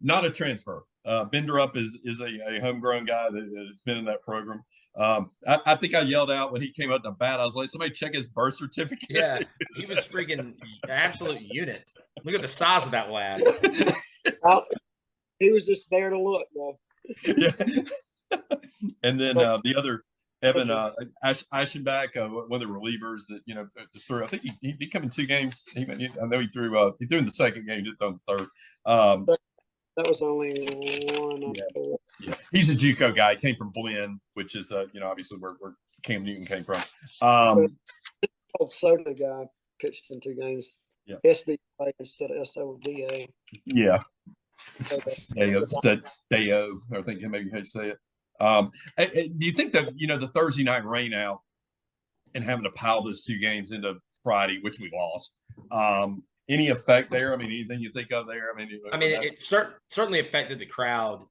Not a transfer. Benderup is a homegrown guy that's been in that program. I think I yelled out when he came up to bat. I was like, somebody check his birth certificate. Yeah, he was freaking absolute unit. Look at the size of that lad. He was just there to look, though. Yeah. And then the other, Evan Aschenbach, one of the relievers that threw. I think he come in 2 games. I know he threw in the second game, didn't throw in the third. That was only one. Yeah. He's a JUCO guy. He came from Blinn, which is obviously where Cam Newton came from. Old Soda guy pitched in 2 games. Yeah. SD instead of SODA. Yeah. Steo, I think maybe how you say it. Do you think that the Thursday night rain out and having to pile those 2 games into Friday, which we lost, any effect there? I mean, anything you think of there? I mean, it certainly affected the crowd.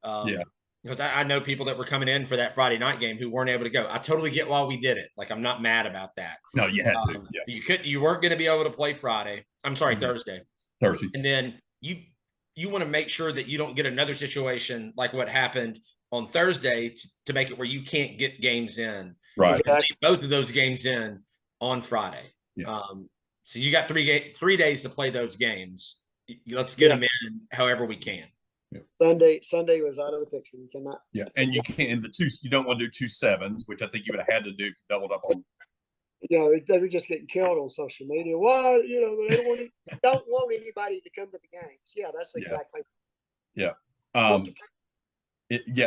Because I know people that were coming in for that Friday night game who weren't able to go. I totally get why we did it. Like, I'm not mad about that. No, you had to. Yeah. You weren't going to be able to play Friday. I'm sorry, Thursday. And then you want to make sure that you don't get another situation like what happened on Thursday to make it where you can't get games in. Right. Both of those games in on Friday. Yeah. So you got 3 days to play those games. Let's get them in however we can. Yeah. Sunday was out of the picture. You cannot. Yeah, and you can't. You don't want to do 2 7s, which I think you would have had to do if you doubled up on. They were just getting killed on social media. Well, they don't want anybody to come to the games. Yeah, that's exactly. Yeah.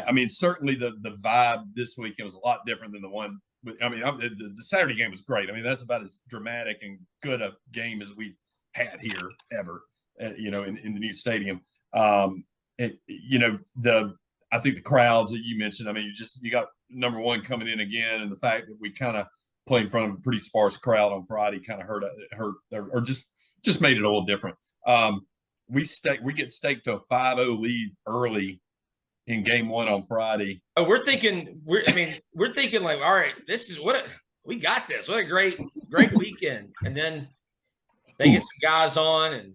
I mean, certainly the vibe this weekend was a lot different than the one. I mean, the Saturday game was great. I mean, that's about as dramatic and good a game as we've had here ever. In the new stadium. I think the crowds that you mentioned. I mean, you got number one coming in again, and the fact that we kind of played in front of a pretty sparse crowd on Friday kind of hurt or just made it a little different. We get staked to a 5-0 lead early in game 1 on Friday. Oh, we're thinking like, all right, this is we got this. What a great weekend. And then they get some guys on and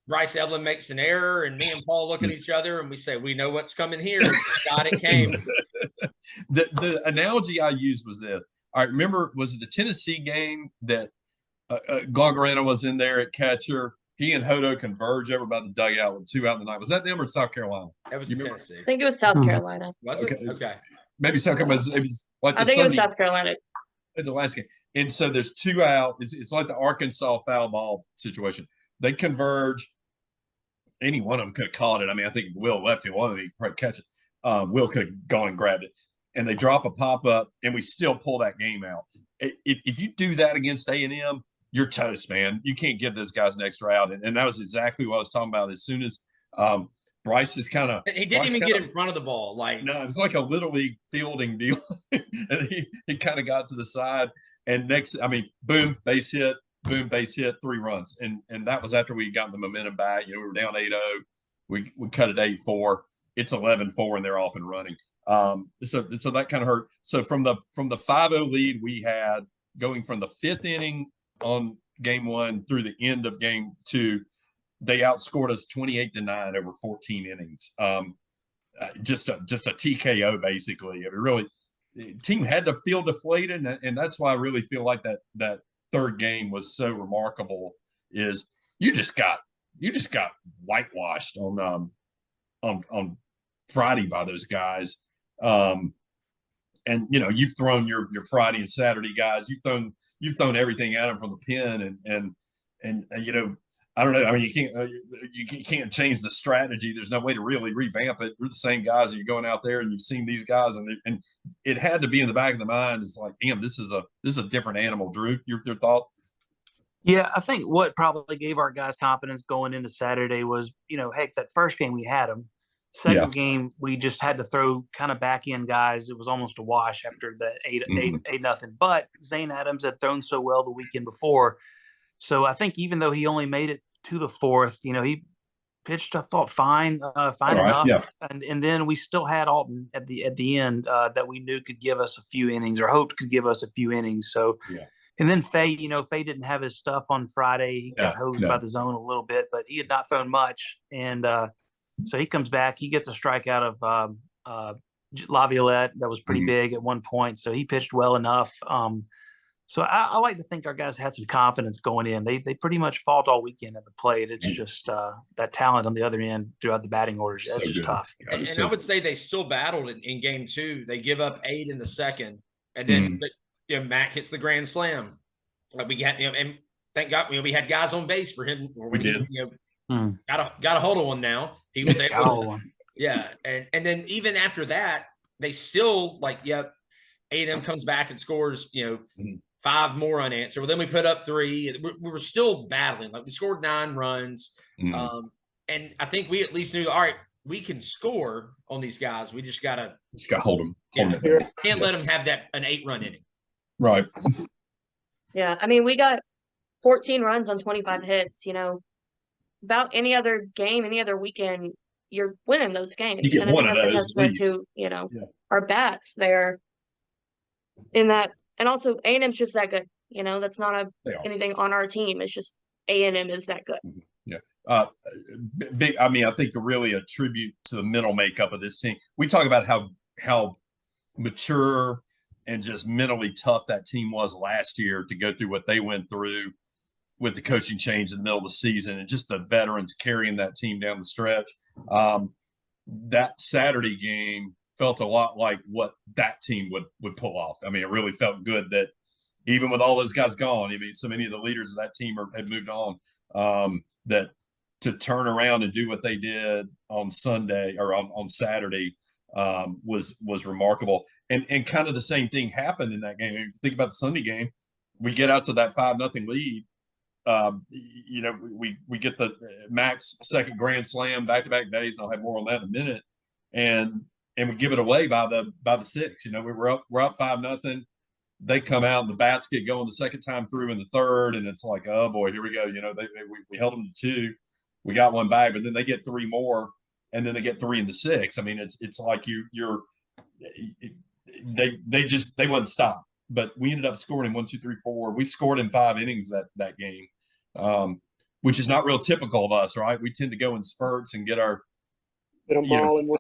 Bryce Evelyn makes an error, and me and Paul look at each other and we say, we know what's coming here. God, it came. The analogy I used was this. All right, remember, was it the Tennessee game that Gargarena was in there at catcher? He and Hodo converge over by the dugout with 2 out in the night. Was that them or South Carolina? That was Tennessee. I think it was South Carolina. Was it? Okay. maybe South Carolina. It was like I the think it was Sunday South Carolina. the last game. And so there's 2 out. It's like the Arkansas foul ball situation. They converge. Any one of them could have caught it. I mean, I think Will left it. One of them, he probably catch it. Will could have gone and grabbed it. And they drop a pop up, and we still pull that game out. If you do that against A&M, you're toast, man. You can't give those guys an extra out. And that was exactly what I was talking about. As soon as Bryce is kind of – he didn't even get in front of the ball. No, it was like a Little League fielding deal. And he kind of got to the side. And boom, base hit. Boom, base hit, 3 runs. And that was after we got the momentum back. We were down 8-0. We cut it 8-4. It's 11-4, and they're off and running. So that kind of hurt. So from the 5-0 lead we had going from the 5th inning on game 1 through the end of game 2, they outscored us 28-9 over 14 innings. Just a TKO basically. The team had to feel deflated, and that's why I really feel like that third game was so remarkable. Is you just got whitewashed on Friday by those guys. And you've thrown your Friday and Saturday guys. You've thrown everything at them from the pen, and I don't know. I mean, you can't change the strategy. There's no way to really revamp it. We're the same guys, and you're going out there, and you've seen these guys, and it had to be in the back of the mind. It's like, damn, this is a different animal. Drew, your thought? Yeah, I think what probably gave our guys confidence going into Saturday was, heck, that first game we had them. Second game, we just had to throw kind of back in guys. It was almost a wash after that 8-0. But Zane Adams had thrown so well the weekend before. So I think even though he only made it to the 4th, he pitched, I thought, fine enough. Yeah. And then we still had Alton at the end that we knew could give us a few innings, or hoped could give us a few innings. So, and then Faye Didn't have his stuff on Friday. He got hosed by the zone a little bit, but he had not thrown much. And so he comes back. He gets a strikeout of Laviolette that was pretty big at one point. So he pitched well enough. So I like to think our guys had some confidence going in. They pretty much fought all weekend at the plate. It's just that talent on the other end throughout the batting orders. That's just tough. And I would say they still battled in game 2. They give up 8 in the second, and then Matt hits the grand slam. Like we got, and thank God, we had guys on base for him. We did. Got a hold of one now. He was able to, and then even after that, they still A&M comes back and scores, 5 more unanswered. Well, then we put up 3. We were still battling. We scored 9 runs. And I think we at least knew, all right, we can score on these guys. We just got to hold them. Can't let them have an 8-run inning. Right. Yeah. I mean, we got 14 runs on 25 hits, about any other game, any other weekend, you're winning those games. You get and one I of think those, that's a testament to, our bats there in that. And also A&M's just that good. That's not anything on our team. It's just A&M is that good. Yeah. Big. I mean, I think really a tribute to the mental makeup of this team. We talk about how mature and just mentally tough that team was last year to go through what they went through with the coaching change in the middle of the season, and just the veterans carrying that team down the stretch. That Saturday game felt a lot like what that team would pull off. I mean, it really felt good that even with all those guys gone, I mean, so many of the leaders of that team had moved on, that to turn around and do what they did on Sunday or on Saturday was remarkable. And kind of the same thing happened in that game. If you think about the Sunday game, we get out to that 5-0 lead. We get the Max second grand slam back-to-back days, and I'll have more on that in a minute. And we give it away by the 6th. We're up 5-0. They come out and the bats get going the second time through in the third, and it's like, oh boy, here we go. We held them to 2, we got 1 back, but then they get 3 more, and then they get 3 in the 6th. I mean, it's like they wouldn't stop. But we ended up scoring in 1, 2, 3, 4. We scored in 5 innings that game, which is not real typical of us, right? We tend to go in spurts and get them ball in 1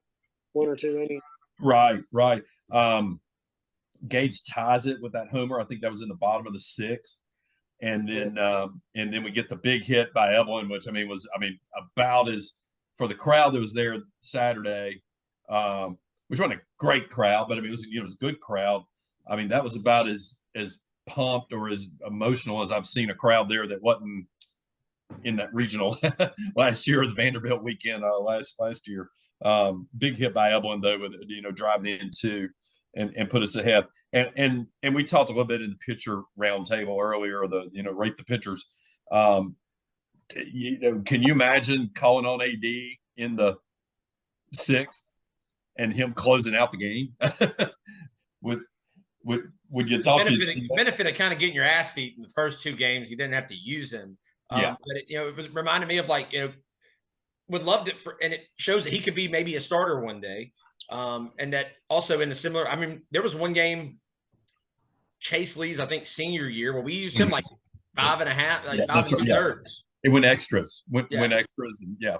or 2 innings. Right. Gage ties it with that homer. I think that was in the bottom of the 6th, and then we get the big hit by Evelyn, which was about as, for the crowd that was there Saturday. which wasn't a great crowd, but I mean, it was a good crowd. I mean, that was about as pumped or as emotional as I've seen a crowd there that wasn't in that regional last year, or the Vanderbilt weekend last year. Big hit by Evelyn though, with driving in too, and put us ahead. And we talked a little bit in the pitcher roundtable earlier, the rate the pitchers. Can you imagine calling on AD in the 6th and him closing out the game? Would you thought benefit of kind of getting your ass beat in the first 2 games? You didn't have to use him. Yeah. But it was reminding me of would love it and it shows that he could be maybe a starter one day. And that also in a similar, I mean, there was one game, Chase Lee's, I think, senior year, where we used him like 5.5, like 5 2/3. It went extras, went extras, and yeah.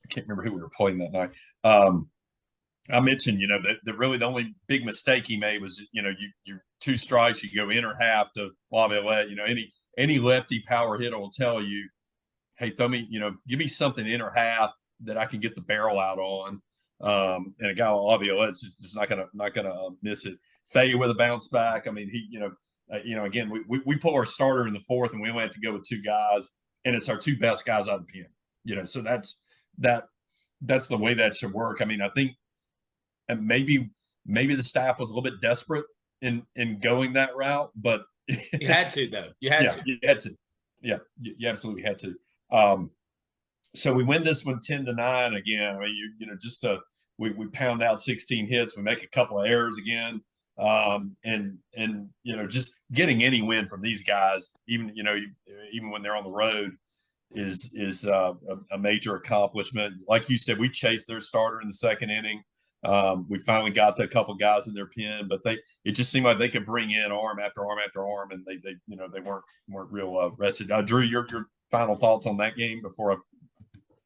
I can't remember who we were playing that night. I mentioned, that really the only big mistake he made was, you 2 strikes, you go in or half to Laviolette. Any lefty power hitter will tell you, hey, throw me, give me something in or half that I can get the barrel out on. And a guy like Laviolette's just not gonna miss it. Faye with a bounce back. I mean, he, again, we pull our starter in the 4th, and we only have to go with 2 guys, and it's our 2 best guys out of the pen. So that's the way that should work. I mean, I think. And maybe the staff was a little bit desperate in going that route, but you had to, though. You had to. Yeah, you absolutely had to. So we win this one 10-9 again. I mean, we pound out 16 hits. We make a couple of errors again, and just getting any win from these guys, even when they're on the road, is a major accomplishment. Like you said, we chased their starter in the 2nd inning. We finally got to a couple guys in their pen, but it just seemed like they could bring in arm after arm after arm, and they weren't real rested. Drew, your final thoughts on that game before I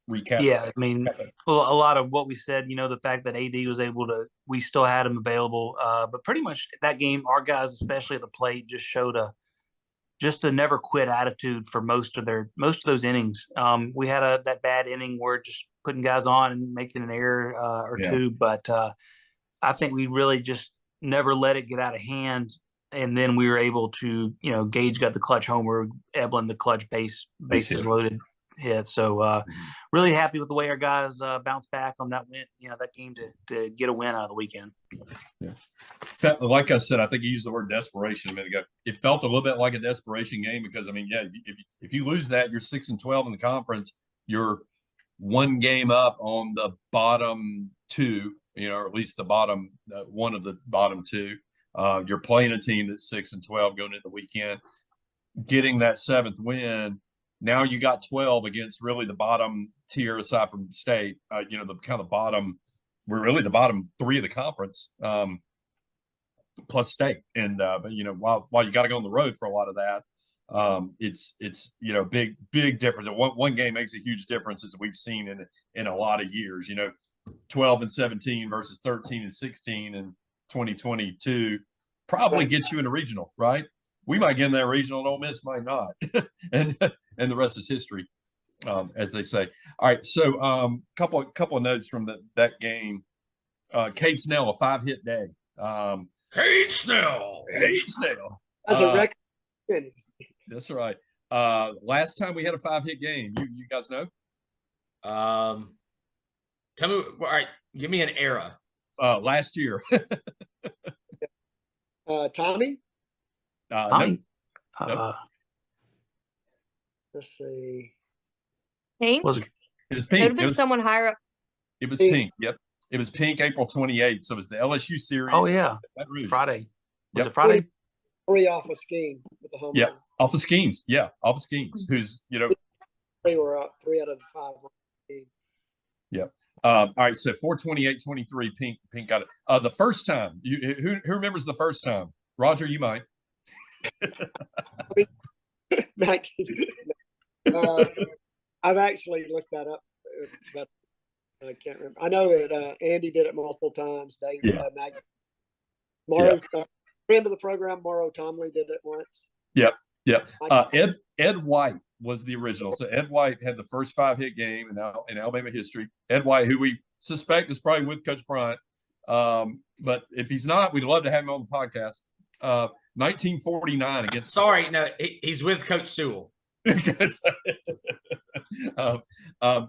recap? Yeah, I mean, well, a lot of what we said, the fact that AD was able to, we still had him available, but pretty much that game, our guys, especially at the plate, just showed a never quit attitude for most of those innings. We had that bad inning where just putting guys on and making an error or 2, but I think we really just never let it get out of hand. And then we were able to, Gage got the clutch homer, Evelyn the clutch bases loaded hit. So really happy with the way our guys bounced back on that win, that game to get a win out of the weekend. Yeah. Like I said, I think you used the word desperation a minute ago. It felt a little bit like a desperation game because, I mean, if you lose that, you're 6-12 in the conference. You're 1 game up on the bottom 2, or at least the bottom one of the bottom 2. You're playing a team that's 6-12 going into the weekend, getting that 7th win. Now you got 12 against really the bottom tier aside from state. The kind of bottom. We're really the bottom 3 of the conference, plus state. And but while you got to go on the road for a lot of that, it's big difference. One game makes a huge difference, as we've seen in a lot of years. 12-17 versus 13-16 in 2022 probably gets you in a regional, right? We might get in that regional, and Ole Miss might not, and the rest is history, as they say. All right, so couple of notes from that game. Cade Snell, a 5-hit day. Cade Snell. That's a record. That's right. Last time we had a 5-hit game, you guys know? Tell me. All right, give me an era. Last year. Tommy. Tommy. No. Let's see. Pink? Was it? It was It Pink. would have been someone higher up. It was Pink. Yep. It was Pink, April 28th. So it was the LSU series. Oh yeah, Friday. Was Yep. it Friday? 3 off a scheme with the home Yeah, run. off of Schemes. Yeah, off of Schemes. Who's 3 were up. 3 out of the 5 were scheme. Yep. All right. So 428-23. Pink got it. The first time. Who remembers the first time? Roger, you might. 19. I've actually looked that up. But I can't remember. I know that Andy did it multiple times. Dave, Maggie. Morrow, friend of the program, Morrow Tomley did it once. Yep. Ed White was the original. So Ed White had the first 5-hit game in Alabama history. Ed White, who we suspect is probably with Coach Bryant. But if he's not, we'd love to have him on the podcast. 1949 against. Sorry, no, he's with Coach Sewell.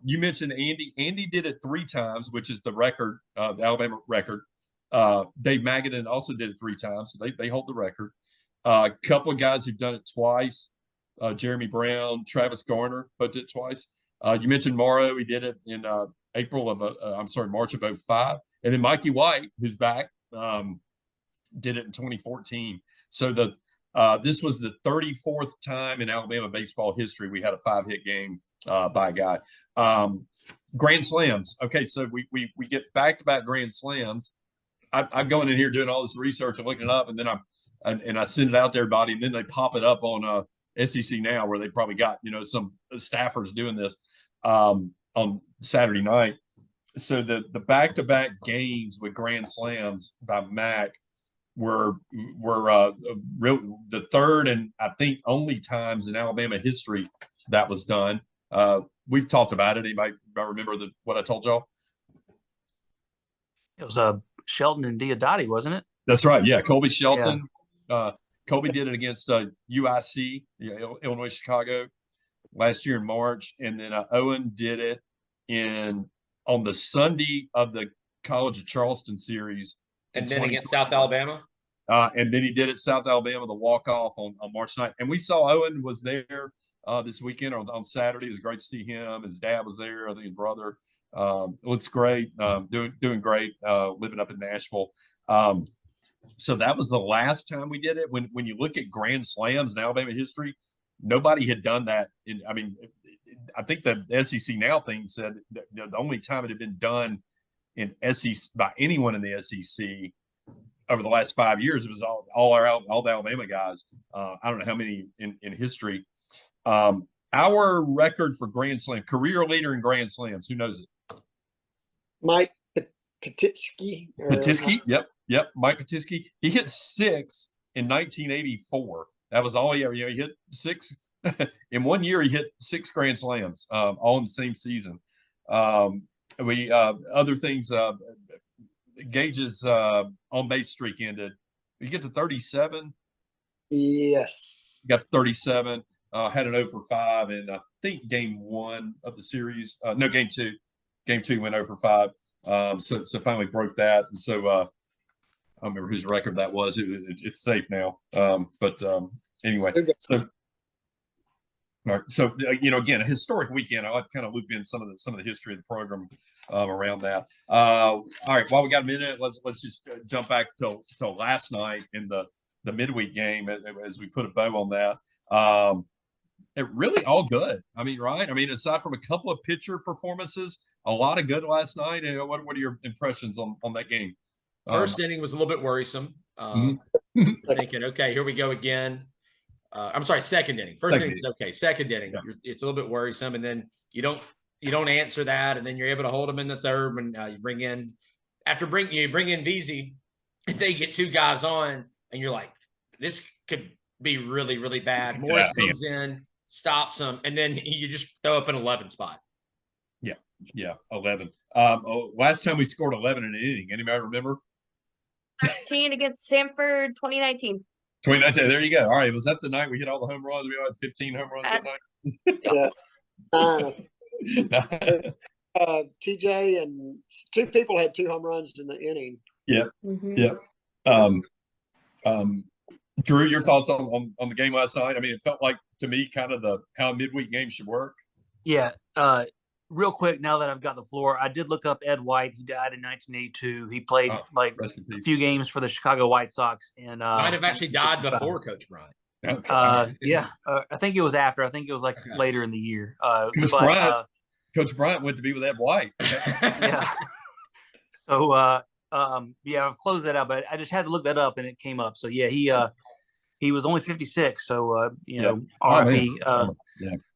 You mentioned Andy. Andy did it 3 times, which is the record, the Alabama record. Dave Magadan also did it 3 times, so they hold the record. A couple of guys who've done it twice. Jeremy Brown, Travis Garner both did it twice. You mentioned Morrow. He did it in March of 05. And then Mikey White, who's back, did it in 2014. So this was the 34th time in Alabama baseball history we had a 5-hit game by a guy. Grand slams. Okay, so we get back-to-back grand slams. I'm going in here doing all this research and looking it up, and then I send it out to everybody, and then they pop it up on SEC Now, where they probably got some staffers doing this on Saturday night. So the back-to-back games with grand slams by Mac were the third and I think only times in Alabama history that was done. We've talked about it. Anybody remember what I told y'all? It was Shelton and Diodati, wasn't it? That's right. Yeah, Colby Shelton. Yeah. Colby did it against UIC, Illinois Chicago, last year in March, and then Owen did it on the Sunday of the College of Charleston series. And then against South Alabama? And then he did it South Alabama, the walk-off on March 9th. And we saw Owen was there this weekend on Saturday. It was great to see him. His dad was there, I think his brother. Looks great, doing great, living up in Nashville. So that was the last time we did it. When you look at grand slams in Alabama history, nobody had done that. I think the SEC Now thing said that, the only time it had been done in SEC by anyone in the SEC over the last 5 years, it was all the Alabama guys. I don't know how many in history. Our record for grand slam, career leader in grand slams, who knows it? Mike Petitsky. Yep. Mike Petitsky. He hit 6 in 1984. That was all he ever. He hit 6 in 1 year. He hit 6 grand slams, all in the same season. Other things. Gage's on base streak ended. You get to 37. Yes. Got 37. Had an 0 for 5, and I think game 1 of the series. No, game 2. Game 2 went 0 for 5. So finally broke that, and so I don't remember whose record that was. It's safe now. Anyway, so. All right. So again, a historic weekend. I'd kind of loop in some of the history of the program around that. All right. While we got a minute, let's just jump back till last night in the midweek game as we put a bow on that. It really all good. Right? Aside from a couple of pitcher performances, a lot of good last night. And what are your impressions on that game? First inning was a little bit worrisome. Thinking, okay, here we go again. I'm sorry, second inning. First inning is okay. Second inning, it's a little bit worrisome, and then you don't answer that, and then you're able to hold them in the third when you bring in VZ, they get 2 guys on, and you're like, this could be really, really bad. Morris comes in, stops them, and then you just throw up an 11 spot. Yeah, 11. Last time we scored 11 in an inning. Anybody remember? 13 against Sanford, 2019. 2019. There you go. All right. Was that the night we hit all the home runs? We had 15 home runs that night. TJ and 2 people had 2 home runs in the inning. Yeah. Yeah. Drew, your thoughts on the game last night? It felt like to me kind of how a midweek game should work. Yeah. Real quick, now that I've got the floor, I did look up Ed White. He died in 1982. He played a few games for the Chicago White Sox, and might have actually died before Coach Bryant. I think it was after. I think it was later in the year. Coach Bryant went to be with Ed White. Yeah. So I've closed that out, but I just had to look that up, and it came up. So yeah, he was only 56. So RIP.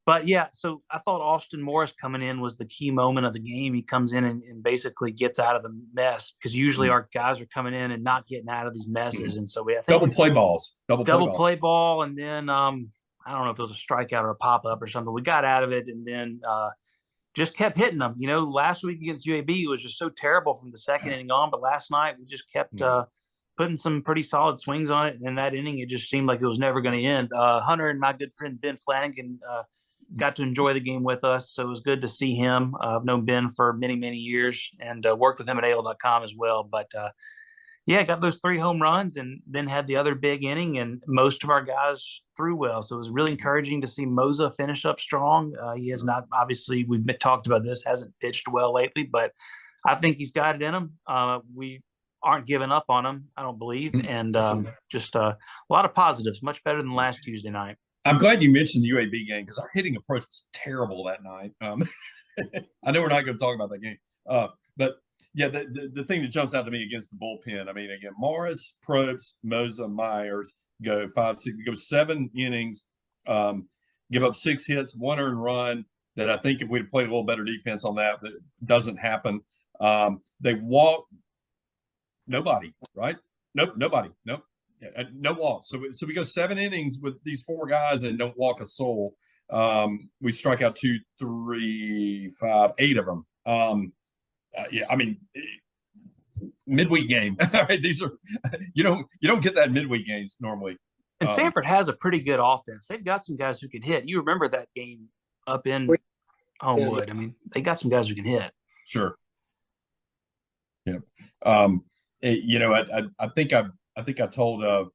But yeah, so I thought Austin Morris coming in was the key moment of the game. He comes in and basically gets out of the mess, because usually our guys are coming in and not getting out of these messes. And so double play balls, double play ball. And then I don't know if it was a strikeout or a pop up or something. We got out of it, and then just kept hitting them. Last week against UAB, it was just so terrible from the second inning on. But last night, we just kept putting some pretty solid swings on it. And in that inning, it just seemed like it was never going to end. Hunter and my good friend Ben Flanagan got to enjoy the game with us. So it was good to see him. I've known Ben for many, many years and worked with him at AL.com as well. But yeah, got those 3 home runs and then had the other big inning, and most of our guys threw well. So it was really encouraging to see Moza finish up strong. He has not, obviously, we've talked about this, hasn't pitched well lately, but I think he's got it in him. We aren't giving up on him, I don't believe. And just a lot of positives, much better than last Tuesday night. I'm glad you mentioned the UAB game because our hitting approach was terrible that night. I know we're not going to talk about that game, but yeah, the thing that jumps out to me against the bullpen, I mean, again, Morris, Probst, Moza, Myers go 7 innings, give up 6 hits, 1 earned run. That I think if we'd played a little better defense on that doesn't happen. They walk nobody, right? Nope, nobody. Nope. No walks. So we go 7 innings with these 4 guys and don't walk a soul. We strike out 2, 3, 5, 8 of them. Yeah, I mean, midweek game. All right, these are you don't get that midweek games normally. And Sanford has a pretty good offense. They've got some guys who can hit. You remember that game up in Homewood? I mean, they got some guys who can hit. Sure. Yeah. I think I told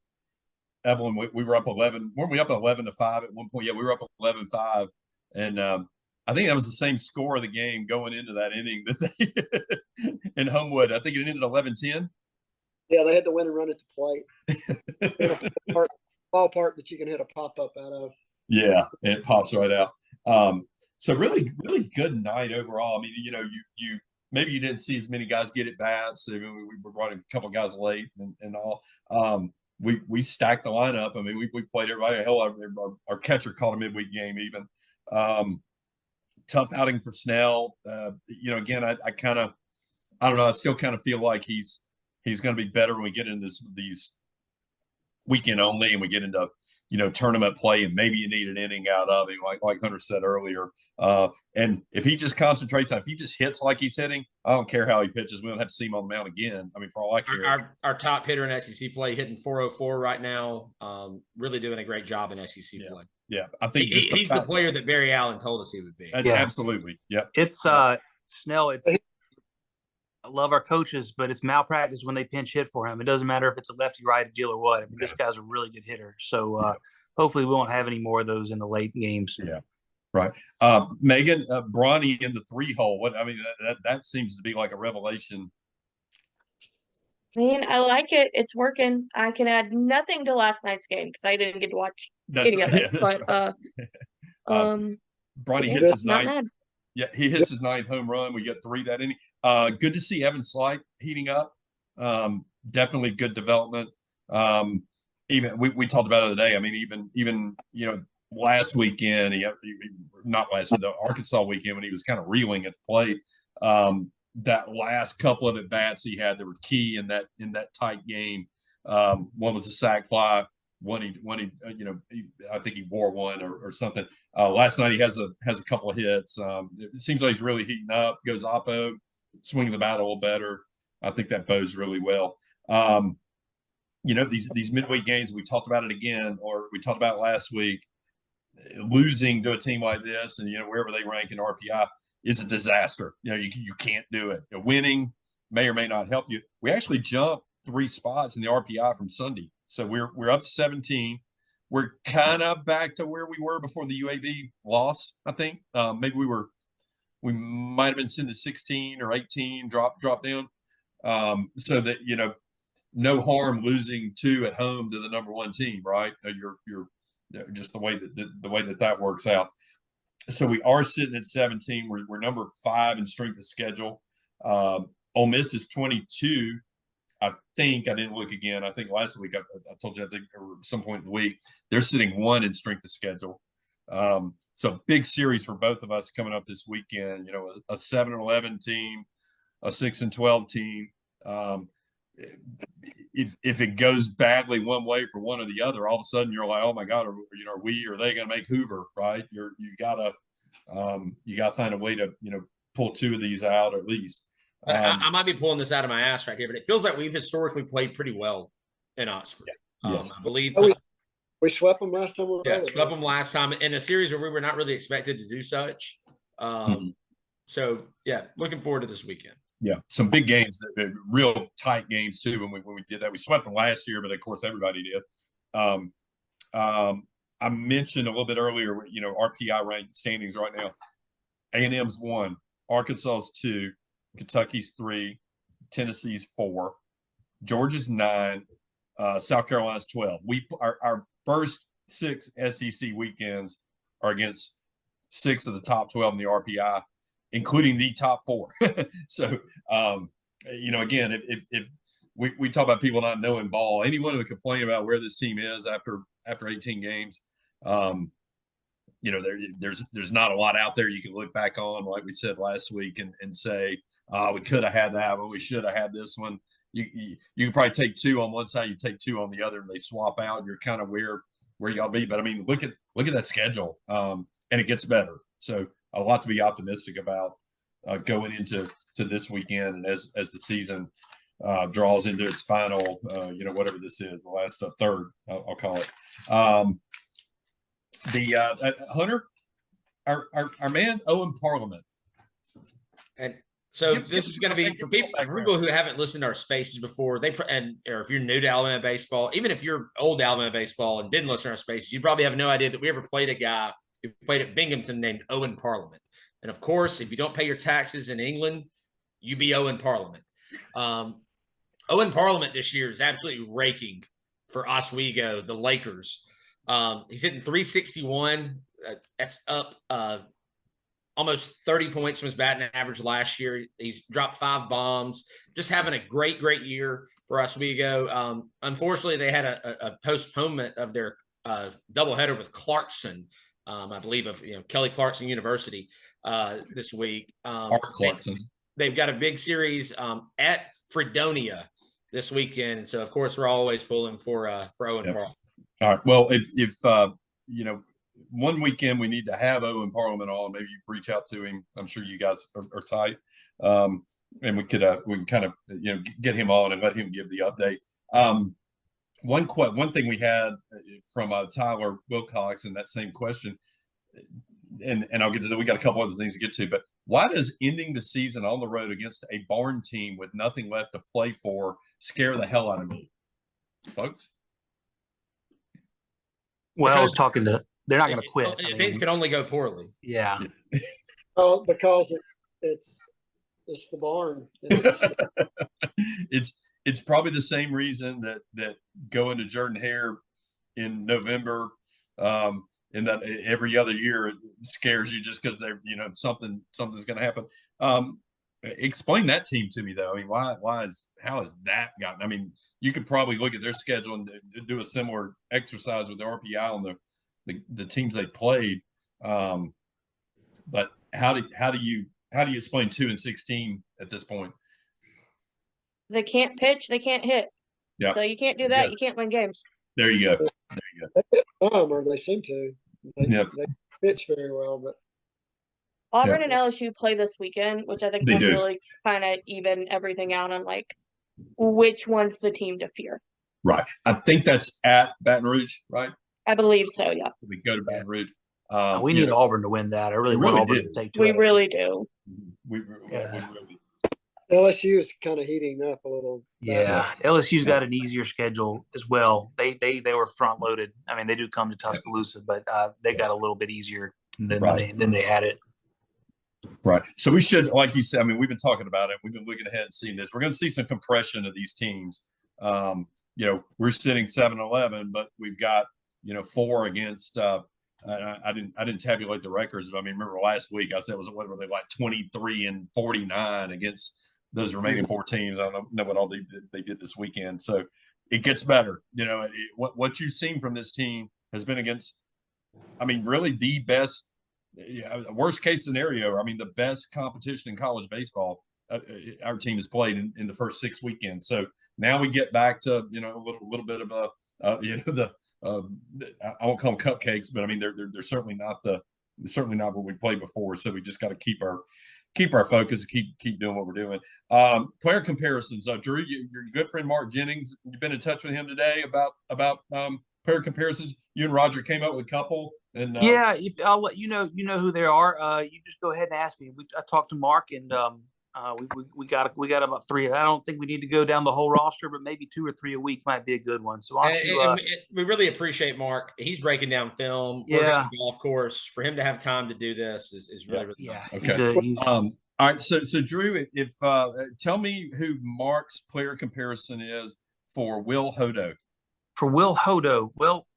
Evelyn we were up 11. Weren't we up 11-5 at one point? Yeah, we were up 11-5, and I think that was the same score of the game going into that inning that they in Homewood. I think it ended 11-10. Yeah, they had to win and run at the plate. Ballpark that you can hit a pop up out of. Yeah, and it pops right out. So really, really good night overall. I mean, you maybe you didn't see as many guys get at bats. I mean, we were running a couple of guys late and all. We stacked the lineup. I mean, we played everybody. Hell, our catcher caught a midweek game even. Tough outing for Snell. Again, I don't know. I still kind of feel like he's going to be better when we get into these weekend only and we get into tournament play, and maybe you need an inning out of him, like Hunter said earlier. And if he just concentrates on, if he just hits like he's hitting, I don't care how he pitches. We don't have to see him on the mound again. I mean, for all I care. Our top hitter in SEC play, hitting 404 right now. Really doing a great job in SEC play. Yeah, I think he's the player that Barry Allen told us he would be. Yeah, absolutely. Yeah, it's Snell. I love our coaches, but it's malpractice when they pinch hit for him. It doesn't matter if it's a lefty, righty deal or what. I mean, this guy's a really good hitter. So hopefully we won't have any more of those in the late games. Yeah, right. Meghan, Bronny in the 3-hole. What I mean, that seems to be like a revelation. I mean, I like it. It's working. I can add nothing to last night's game because I didn't get to watch any of it. But Bronny hits his 9th. Yeah, he hits his 9th home run. We get 3 that inning. Good to see Evan Slight heating up. Definitely good development. Even we talked about it today. I mean, even last weekend, not last, the Arkansas weekend when he was kind of reeling at the plate. That last couple of at bats he had that were key in that tight game. One was a sac fly. One I think he wore one or something. Last night he has a couple of hits. It seems like he's really heating up. Goes oppo, swinging the bat a little better. I think that bodes really well. These midweek games, we talked about it again, or we talked about it last week. Losing to a team like this, and wherever they rank in RPI, is a disaster. You can't do it. Winning may or may not help you. We actually jumped 3 spots in the RPI from Sunday. So we're up to 17. We're kind of back to where we were before the UAB loss. I think maybe we might have been sitting at 16 or 18, drop down. So that no harm losing 2 at home to the number 1 team, right? You're just the way that works out. So we are sitting at 17. We're number 5 in strength of schedule. Ole Miss is 22. I think I didn't look again. I think last week I told you, I think or some point in the week, they're sitting 1 in strength of schedule. So big series for both of us coming up this weekend. A 7-11 team, a 6-12 team. If it goes badly one way for one or the other, all of a sudden you're like, oh my God, are they going to make Hoover? Right? You gotta You got to find a way to, pull two of these out at least. I might be pulling this out of my ass right here, but it feels like we've historically played pretty well in Oxford. Yes. I believe we swept them last time. Swept them last time in a series where we were not really expected to do such. So yeah, looking forward to this weekend. Yeah, some big games, real tight games too. When we did that, we swept them last year, but of course everybody did. I mentioned a little bit earlier, RPI ranked standings right now. A&M's 1, Arkansas's 2, Kentucky's 3, Tennessee's 4, Georgia's 9, South Carolina's 12. Our first 6 SEC weekends are against 6 of the top 12 in the RPI, including the top 4. So, again, if we talk about people not knowing ball, anyone who would complain about where this team is after 18 games, there's not a lot out there you can look back on, like we said last week, and say, we could have had that, but we should have had this one. You can probably take 2 on one side, you take 2 on the other, and they swap out, and you're kind of where y'all be. But I mean, look at that schedule, and it gets better. So a lot to be optimistic about going into this weekend, and as the season draws into its final, whatever this is, the last third, I'll call it. Hunter, our man Owen Parliament. And so this is going to be for people who haven't listened to our spaces before. Or if you're new to Alabama baseball, even if you're old to Alabama baseball and didn't listen to our spaces, you probably have no idea that we ever played a guy who played at Binghamton named Owen Parliament. And of course, if you don't pay your taxes in England, you be Owen Parliament. Owen Parliament this year is absolutely raking for Oswego, the Lakers. He's hitting 361. That's up almost 30 points from his batting average last year. He's dropped 5 bombs. Just having a great year for Oswego. Unfortunately, they had a postponement of their doubleheader with Clarkson, I believe, of Kelly Clarkson University this week. Clarkson. They've got a big series at Fredonia this weekend, and so of course we're always pulling for Owen Parliament. All right. Well, if one weekend we need to have Owen Parliament on, maybe you reach out to him. I'm sure you guys are tight, and we can kind of get him on and let him give the update. One thing we had from Tyler Wilcox in that same question, and I'll get to that. We got a couple other things to get to, but why does ending the season on the road against a barn team with nothing left to play for scare the hell out of me, folks? Well, I was talking to. They're not going to quit. Things can only go poorly. Yeah. Oh, because it's the barn. It's probably the same reason that going to Jordan Hare in November, and that every other year it scares you just because they're something's going to happen. Explain that team to me though. I mean, how has that gotten? I mean, you could probably look at their schedule and do a similar exercise with the RPI on the teams they played. But how do you explain 2-16 at this point? They can't pitch, they can't hit. Yeah. So you can't do that. You can't win games. There you go. Or they seem to. They pitch very well, but Auburn and LSU play this weekend, which I think will really kind of even everything out on like which one's the team to fear. Right. I think that's at Baton Rouge, right? I believe so, yeah. We go to Baton Rouge. We need Auburn to win that. I really want Auburn to take 2. We really do. We really. LSU is kind of heating up a little. Yeah, LSU's got an easier schedule as well. They were front loaded. I mean, they do come to Tuscaloosa, but they got a little bit easier than they had it. Right. So we should, like you said, I mean, we've been talking about it. We've been looking ahead and seeing this. We're going to see some compression of these teams. We're sitting 7-11, but we've got 4 against. I didn't tabulate the records, but I mean, remember last week I said what were they like 23-49 against those remaining 4 teams. I don't know what all they did this weekend. So it gets better. What you've seen from this team has been against, I mean, really the best, worst case scenario. I mean, the best competition in college baseball. Our team has played in the first 6 weekends. So now we get back to a little bit of I won't call them cupcakes, but I mean they're certainly not the certainly not what we played before. So we just got to keep our focus, keep doing what we're doing. Player comparisons. Drew, your good friend Mark Jennings, you've been in touch with him today about player comparisons. You and Roger came up with a couple. And yeah, if I'll let you know who they are. You just go ahead and ask me. I talked to Mark, and we got about 3. I don't think we need to go down the whole roster, but maybe 2 or 3 a week might be a good one. So we really appreciate Mark. He's breaking down film. Yeah. Working on the golf course. For him to have time to do this is really nice. Okay. All right. So Drew, if tell me who Mark's player comparison is for Will Hodo. For Will Hodo, well,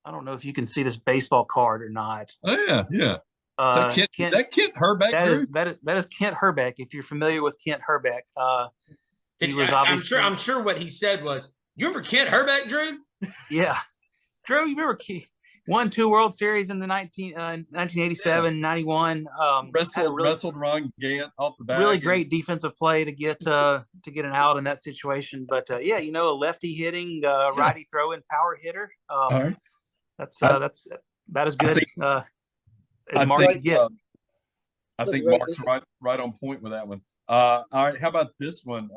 I don't know if you can see this baseball card or not. Oh yeah. Is that Kent Herbeck? That is Kent Herbeck. If you're familiar with Kent Herbeck, he was obviously. I'm sure what he said was, "You remember Kent Herbeck, Drew?" Yeah, Drew, you remember won 2 World Series in the 1987, 91. Wrestled Ron Gant off the back. Really great defensive play to get an out in that situation. But a lefty hitting, righty throwing power hitter. All right. That's about as good as Mark could get. I think Mark's right on point with that one. All right, how about this one?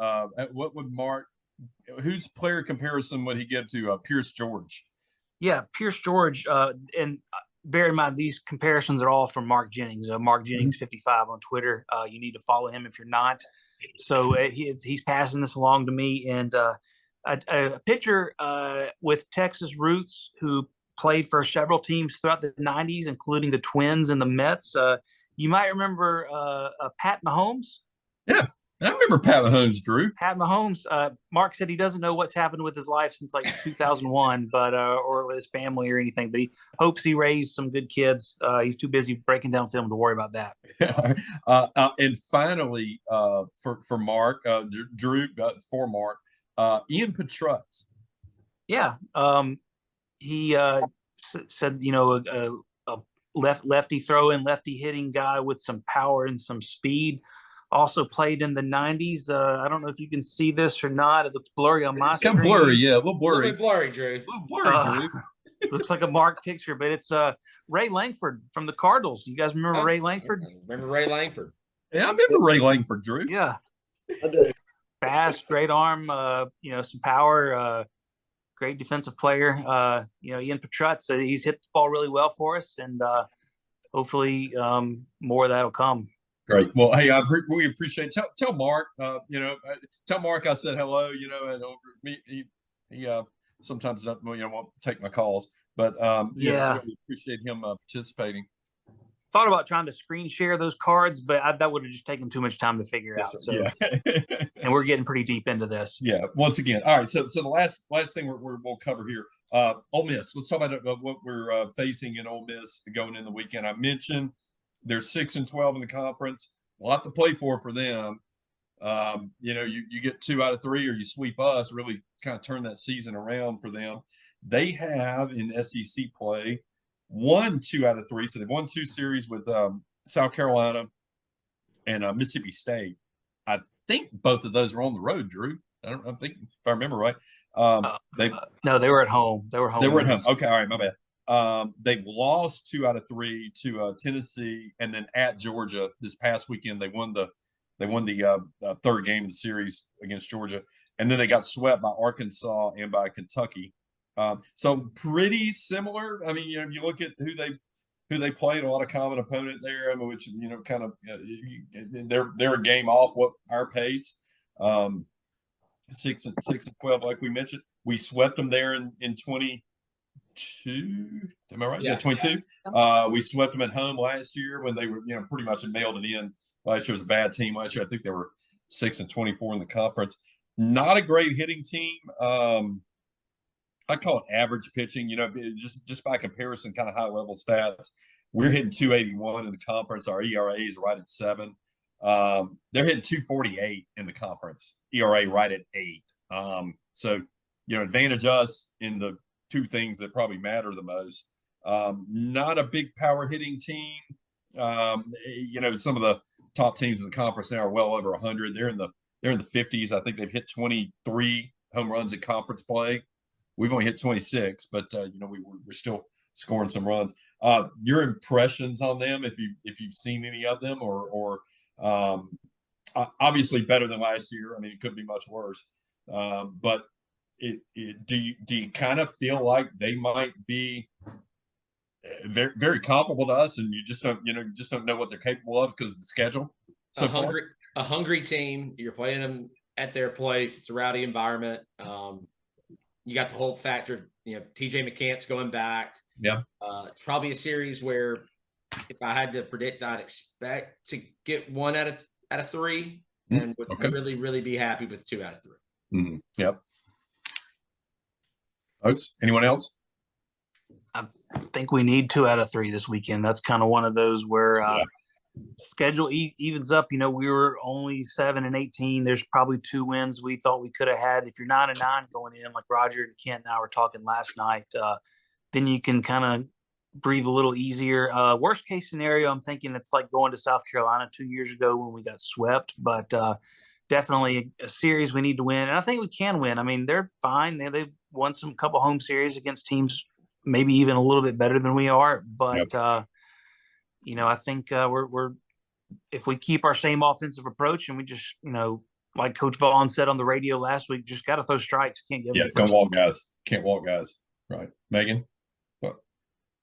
What would Mark? Whose player comparison would he give to Pierce George? Yeah, Pierce George. And bear in mind, these comparisons are all from Mark Jennings. Mark Jennings 55 on Twitter. You need to follow him if you're not. So he's passing this along to me. And a pitcher with Texas roots who played for several teams throughout the 90s, including the Twins and the Mets. You might remember Pat Mahomes. Yeah, I remember Pat Mahomes, Drew. Pat Mahomes. Mark said he doesn't know what's happened with his life since like 2001, but or with his family or anything. But he hopes he raised some good kids. He's too busy breaking down film to worry about that. And finally, for Mark, Drew, for Mark, Ian Petrutz. Yeah. He said, a lefty throwing, lefty hitting guy with some power and some speed. Also played in the 90s. I don't know if you can see this or not. It looks blurry on my screen. It's kind of blurry, yeah, a little blurry. A little blurry, Drew. A little blurry, Drew. Looks like a Mark picture, but it's Ray Langford from the Cardinals. You guys remember Ray Langford? Remember Ray Langford? Yeah, I remember Ray Langford, Drew. Yeah. I do. Fast, great arm, some power, great defensive player. Ian Petrutz, he's hit the ball really well for us, and hopefully more of that'll come. Great. Well, hey, we appreciate it. Tell Mark, tell Mark I said hello, and he sometimes not, won't take my calls, but really appreciate him participating. Thought about trying to screen share those cards, but that would have just taken too much time to figure out. So, and we're getting pretty deep into this. Yeah. Once again, all right. So the last thing we'll cover here, Ole Miss. Let's talk about what we're facing in Ole Miss going in the weekend. I mentioned they're 6-12 in the conference. A lot to play for them. You get 2 out of 3, or you sweep us. Really kind of turn that season around for them. They have in SEC play won 2 out of 3, so they've won 2 series with South Carolina and Mississippi State. I think both of those were on the road, Drew. I think if I remember right. No, they were at home. They were at home. Okay, all right, my bad. They've lost 2 out of 3 to Tennessee, and then at Georgia this past weekend they won the 3rd game of the series against Georgia, and then they got swept by Arkansas and by Kentucky. So pretty similar. I mean, if you look at who they played, a lot of common opponent there. I mean, which kind of they're a game off what our pace. 6-12, like we mentioned, we swept them there in 22. Am I right? Yeah, 22. Yeah. We swept them at home last year when they were pretty much mailed it in. Last year was a bad team. Last year I think they were 6-24 in the conference. Not a great hitting team. I call it average pitching, just by comparison, kind of high level stats. We're hitting 281 in the conference. Our ERA is right at 7. They're hitting 248 in the conference. ERA right at 8. So, advantage us in the 2 things that probably matter the most. Not a big power hitting team. Some of the top teams in the conference now are well over 100. They're in the 50s. I think they've hit 23 home runs in conference play. We've only hit 26, but we're still scoring some runs. Your impressions on them, if you've seen any of them, or obviously better than last year. I mean, it could be much worse, but do you kind of feel like they might be very, very comparable to us, and you just don't know what they're capable of because of the schedule? So a hungry team. You're playing them at their place. It's a rowdy environment. You got the whole factor. TJ McCants going back. Yeah. It's probably a series where, if I had to predict, I'd expect to get 1 out of 3, and would really, really be happy with 2 out of 3. Mm-hmm. Yep. Folks, anyone else? I think we need 2 out of 3 this weekend. That's kind of one of those where schedule evens up. We were only 7-18. There's probably 2 wins we thought we could have had. If you're 9-9 going in, like Roger and Kent and I were talking last night, then you can kind of breathe a little easier. Worst case scenario, I'm thinking it's like going to South Carolina 2 years ago when we got swept, but definitely a series we need to win. And I think we can win. I mean, they're fine. They've won some couple home series against teams maybe even a little bit better than we are. But, I think we're if we keep our same offensive approach and we just, like Coach Vaughn said on the radio last week, just got to throw strikes. Can't give them don't walk guys. Can't walk guys. Right. Meghan?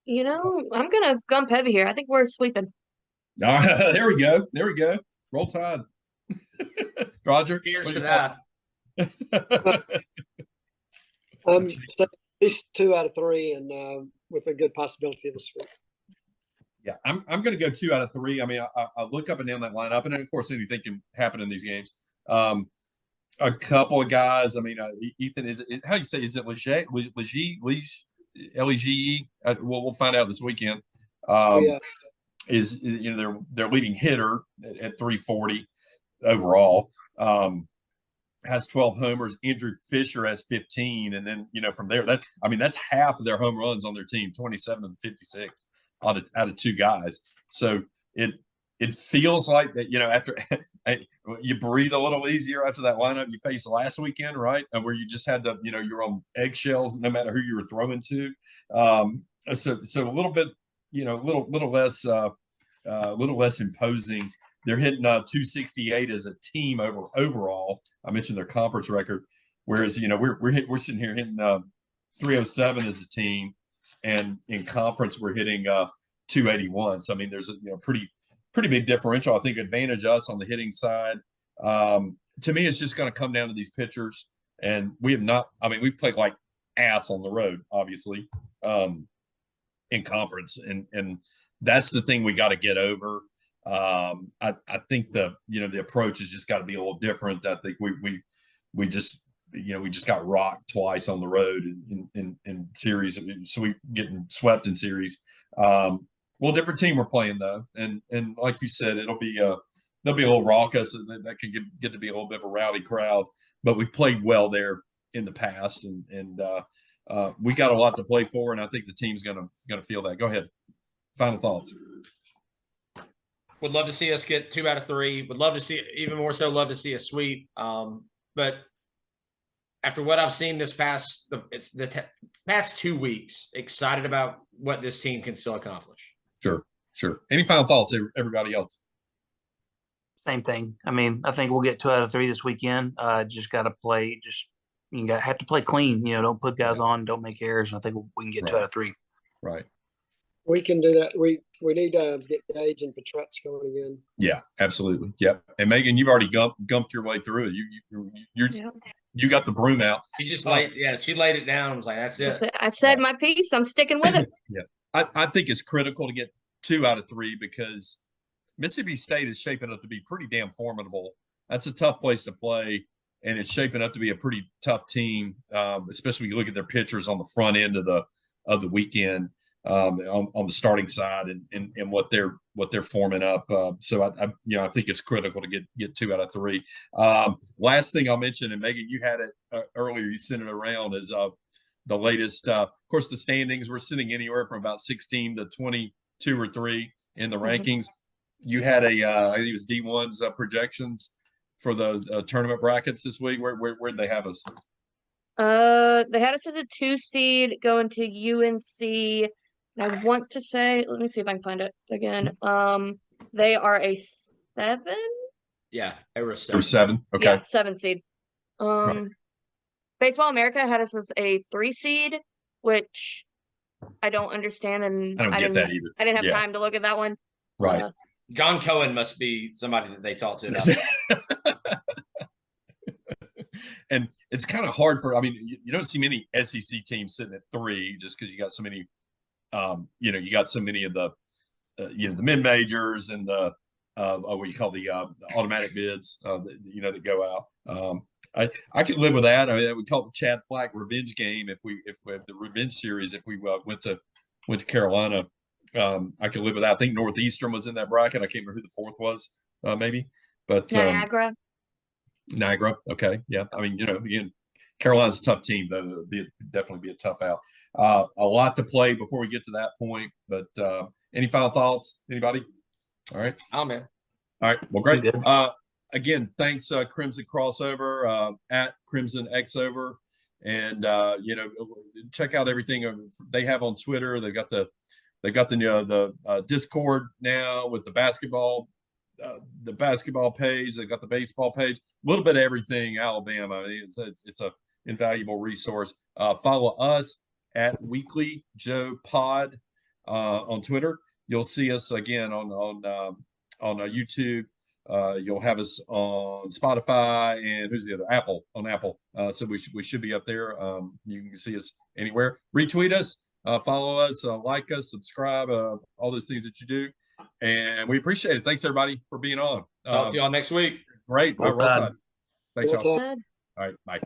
I'm going to gump heavy here. I think we're sweeping. All right, there we go. Roll Tide. Roger? Cheers to that. So at least 2 out of 3, and with a good possibility of a sweep. Yeah, I'm going to go 2 out of 3. I mean, I look up and down that lineup, and of course, anything can happen in these games. A couple of guys. I mean, Ethan, how do you say? Is it Legee? L-E-G-E? We'll find out this weekend. Is their leading hitter at 340 overall. Has 12 homers. Andrew Fisher has 15, and then from there, that's half of their home runs on their team, 27 and 56 out of 2 guys. So it feels like that. After you breathe a little easier after that lineup you faced last weekend, right? Where you just had to, you're on eggshells no matter who you were throwing to. So a little bit, little less imposing. They're hitting 268 as a team overall. I mentioned their conference record, whereas we're sitting here hitting 307 as a team, and in conference we're hitting 281. So I mean, there's a pretty big differential. I think advantage us on the hitting side. To me, it's just going to come down to these pitchers, and we have not. I mean, we played like ass on the road, obviously, in conference, and that's the thing we got to get over. I think the approach has just got to be a little different. I think we just got rocked twice on the road in series, so we getting swept in series. Well, different team we're playing though, and like you said, they'll be a little raucous. That can get to be a little bit of a rowdy crowd, but we played well there in the past, and we got a lot to play for, and I think the team's gonna feel that. Go ahead. Final thoughts. Would love to see us get 2 out of 3. Would love to see, even more so, love to see a sweep. But after what I've seen the past 2 weeks, excited about what this team can still accomplish. Sure. Any final thoughts, everybody else? Same thing. I mean, I think we'll get 2 out of 3 this weekend. Just got to play. Have to play clean. Don't put guys on. Don't make errors. And I think we can get 2 out of 3. Right. We can do that. We need to get Gage and Petretz going again. Yeah, absolutely. Yep. And Meghan, you've already gumped your way through it. You got the broom out. She just she laid it down. I was like, that's it. I said my piece. I'm sticking with it. Yeah. I think it's critical to get 2 out of 3 because Mississippi State is shaping up to be pretty damn formidable. That's a tough place to play, and it's shaping up to be a pretty tough team, especially when you look at their pitchers on the front end of the weekend. On the starting side and what they're forming up. So I think it's critical to get 2 out of 3. Last thing I'll mention, and Meghan, you had it earlier, you sent it around, is the latest. Of course, the standings, we're sitting anywhere from about 16 to 22 or 3 in the rankings. You had I think it was D1's projections for the tournament brackets this week. Where'd they have us? They had us as a 2 seed going to UNC I want to say, let me see if I can find it again. They are a 7. Yeah, they were a Or 7. Okay. Yeah, 7 seed. Baseball America had us as a 3 seed, which I don't understand, and I don't get that either. I didn't have Yeah. time to look at that one. Right. John Cohen must be somebody that they talked to about that. And it's kind of hard for, I mean, you don't see many SEC teams sitting at 3 just because you got so many, you got so many of the, the mid majors and the, what you call the automatic bids, that go out. I could live with that. I mean, we call it the Chad Flack revenge game. If the revenge series, if we went to Carolina, I could live with that. I think Northeastern was in that bracket. I can't remember who the 4th was, maybe, but Niagara. Okay. Yeah. I mean, Carolina's a tough team, though. Definitely be a tough out. A lot to play before we get to that point, but any final thoughts? Anybody? All right. Oh, man. All right. Well, great. Again, thanks, Crimson Crossover, at Crimson Xover, and check out everything they have on Twitter. They've got the Discord now with the basketball page. They've got the baseball page. A little bit of everything Alabama. I mean, it's a invaluable resource. Follow us at Weekly Joe Pod on Twitter. You'll see us again on YouTube. You'll have us on Spotify and who's the other? Apple, on Apple. So we should be up there. You can see us anywhere. Retweet us, follow us, like us, subscribe, all those things that you do. And we appreciate it. Thanks everybody for being on. Talk to y'all next week. Great. All right, roll tide. Thanks, y'all. All All right, bye.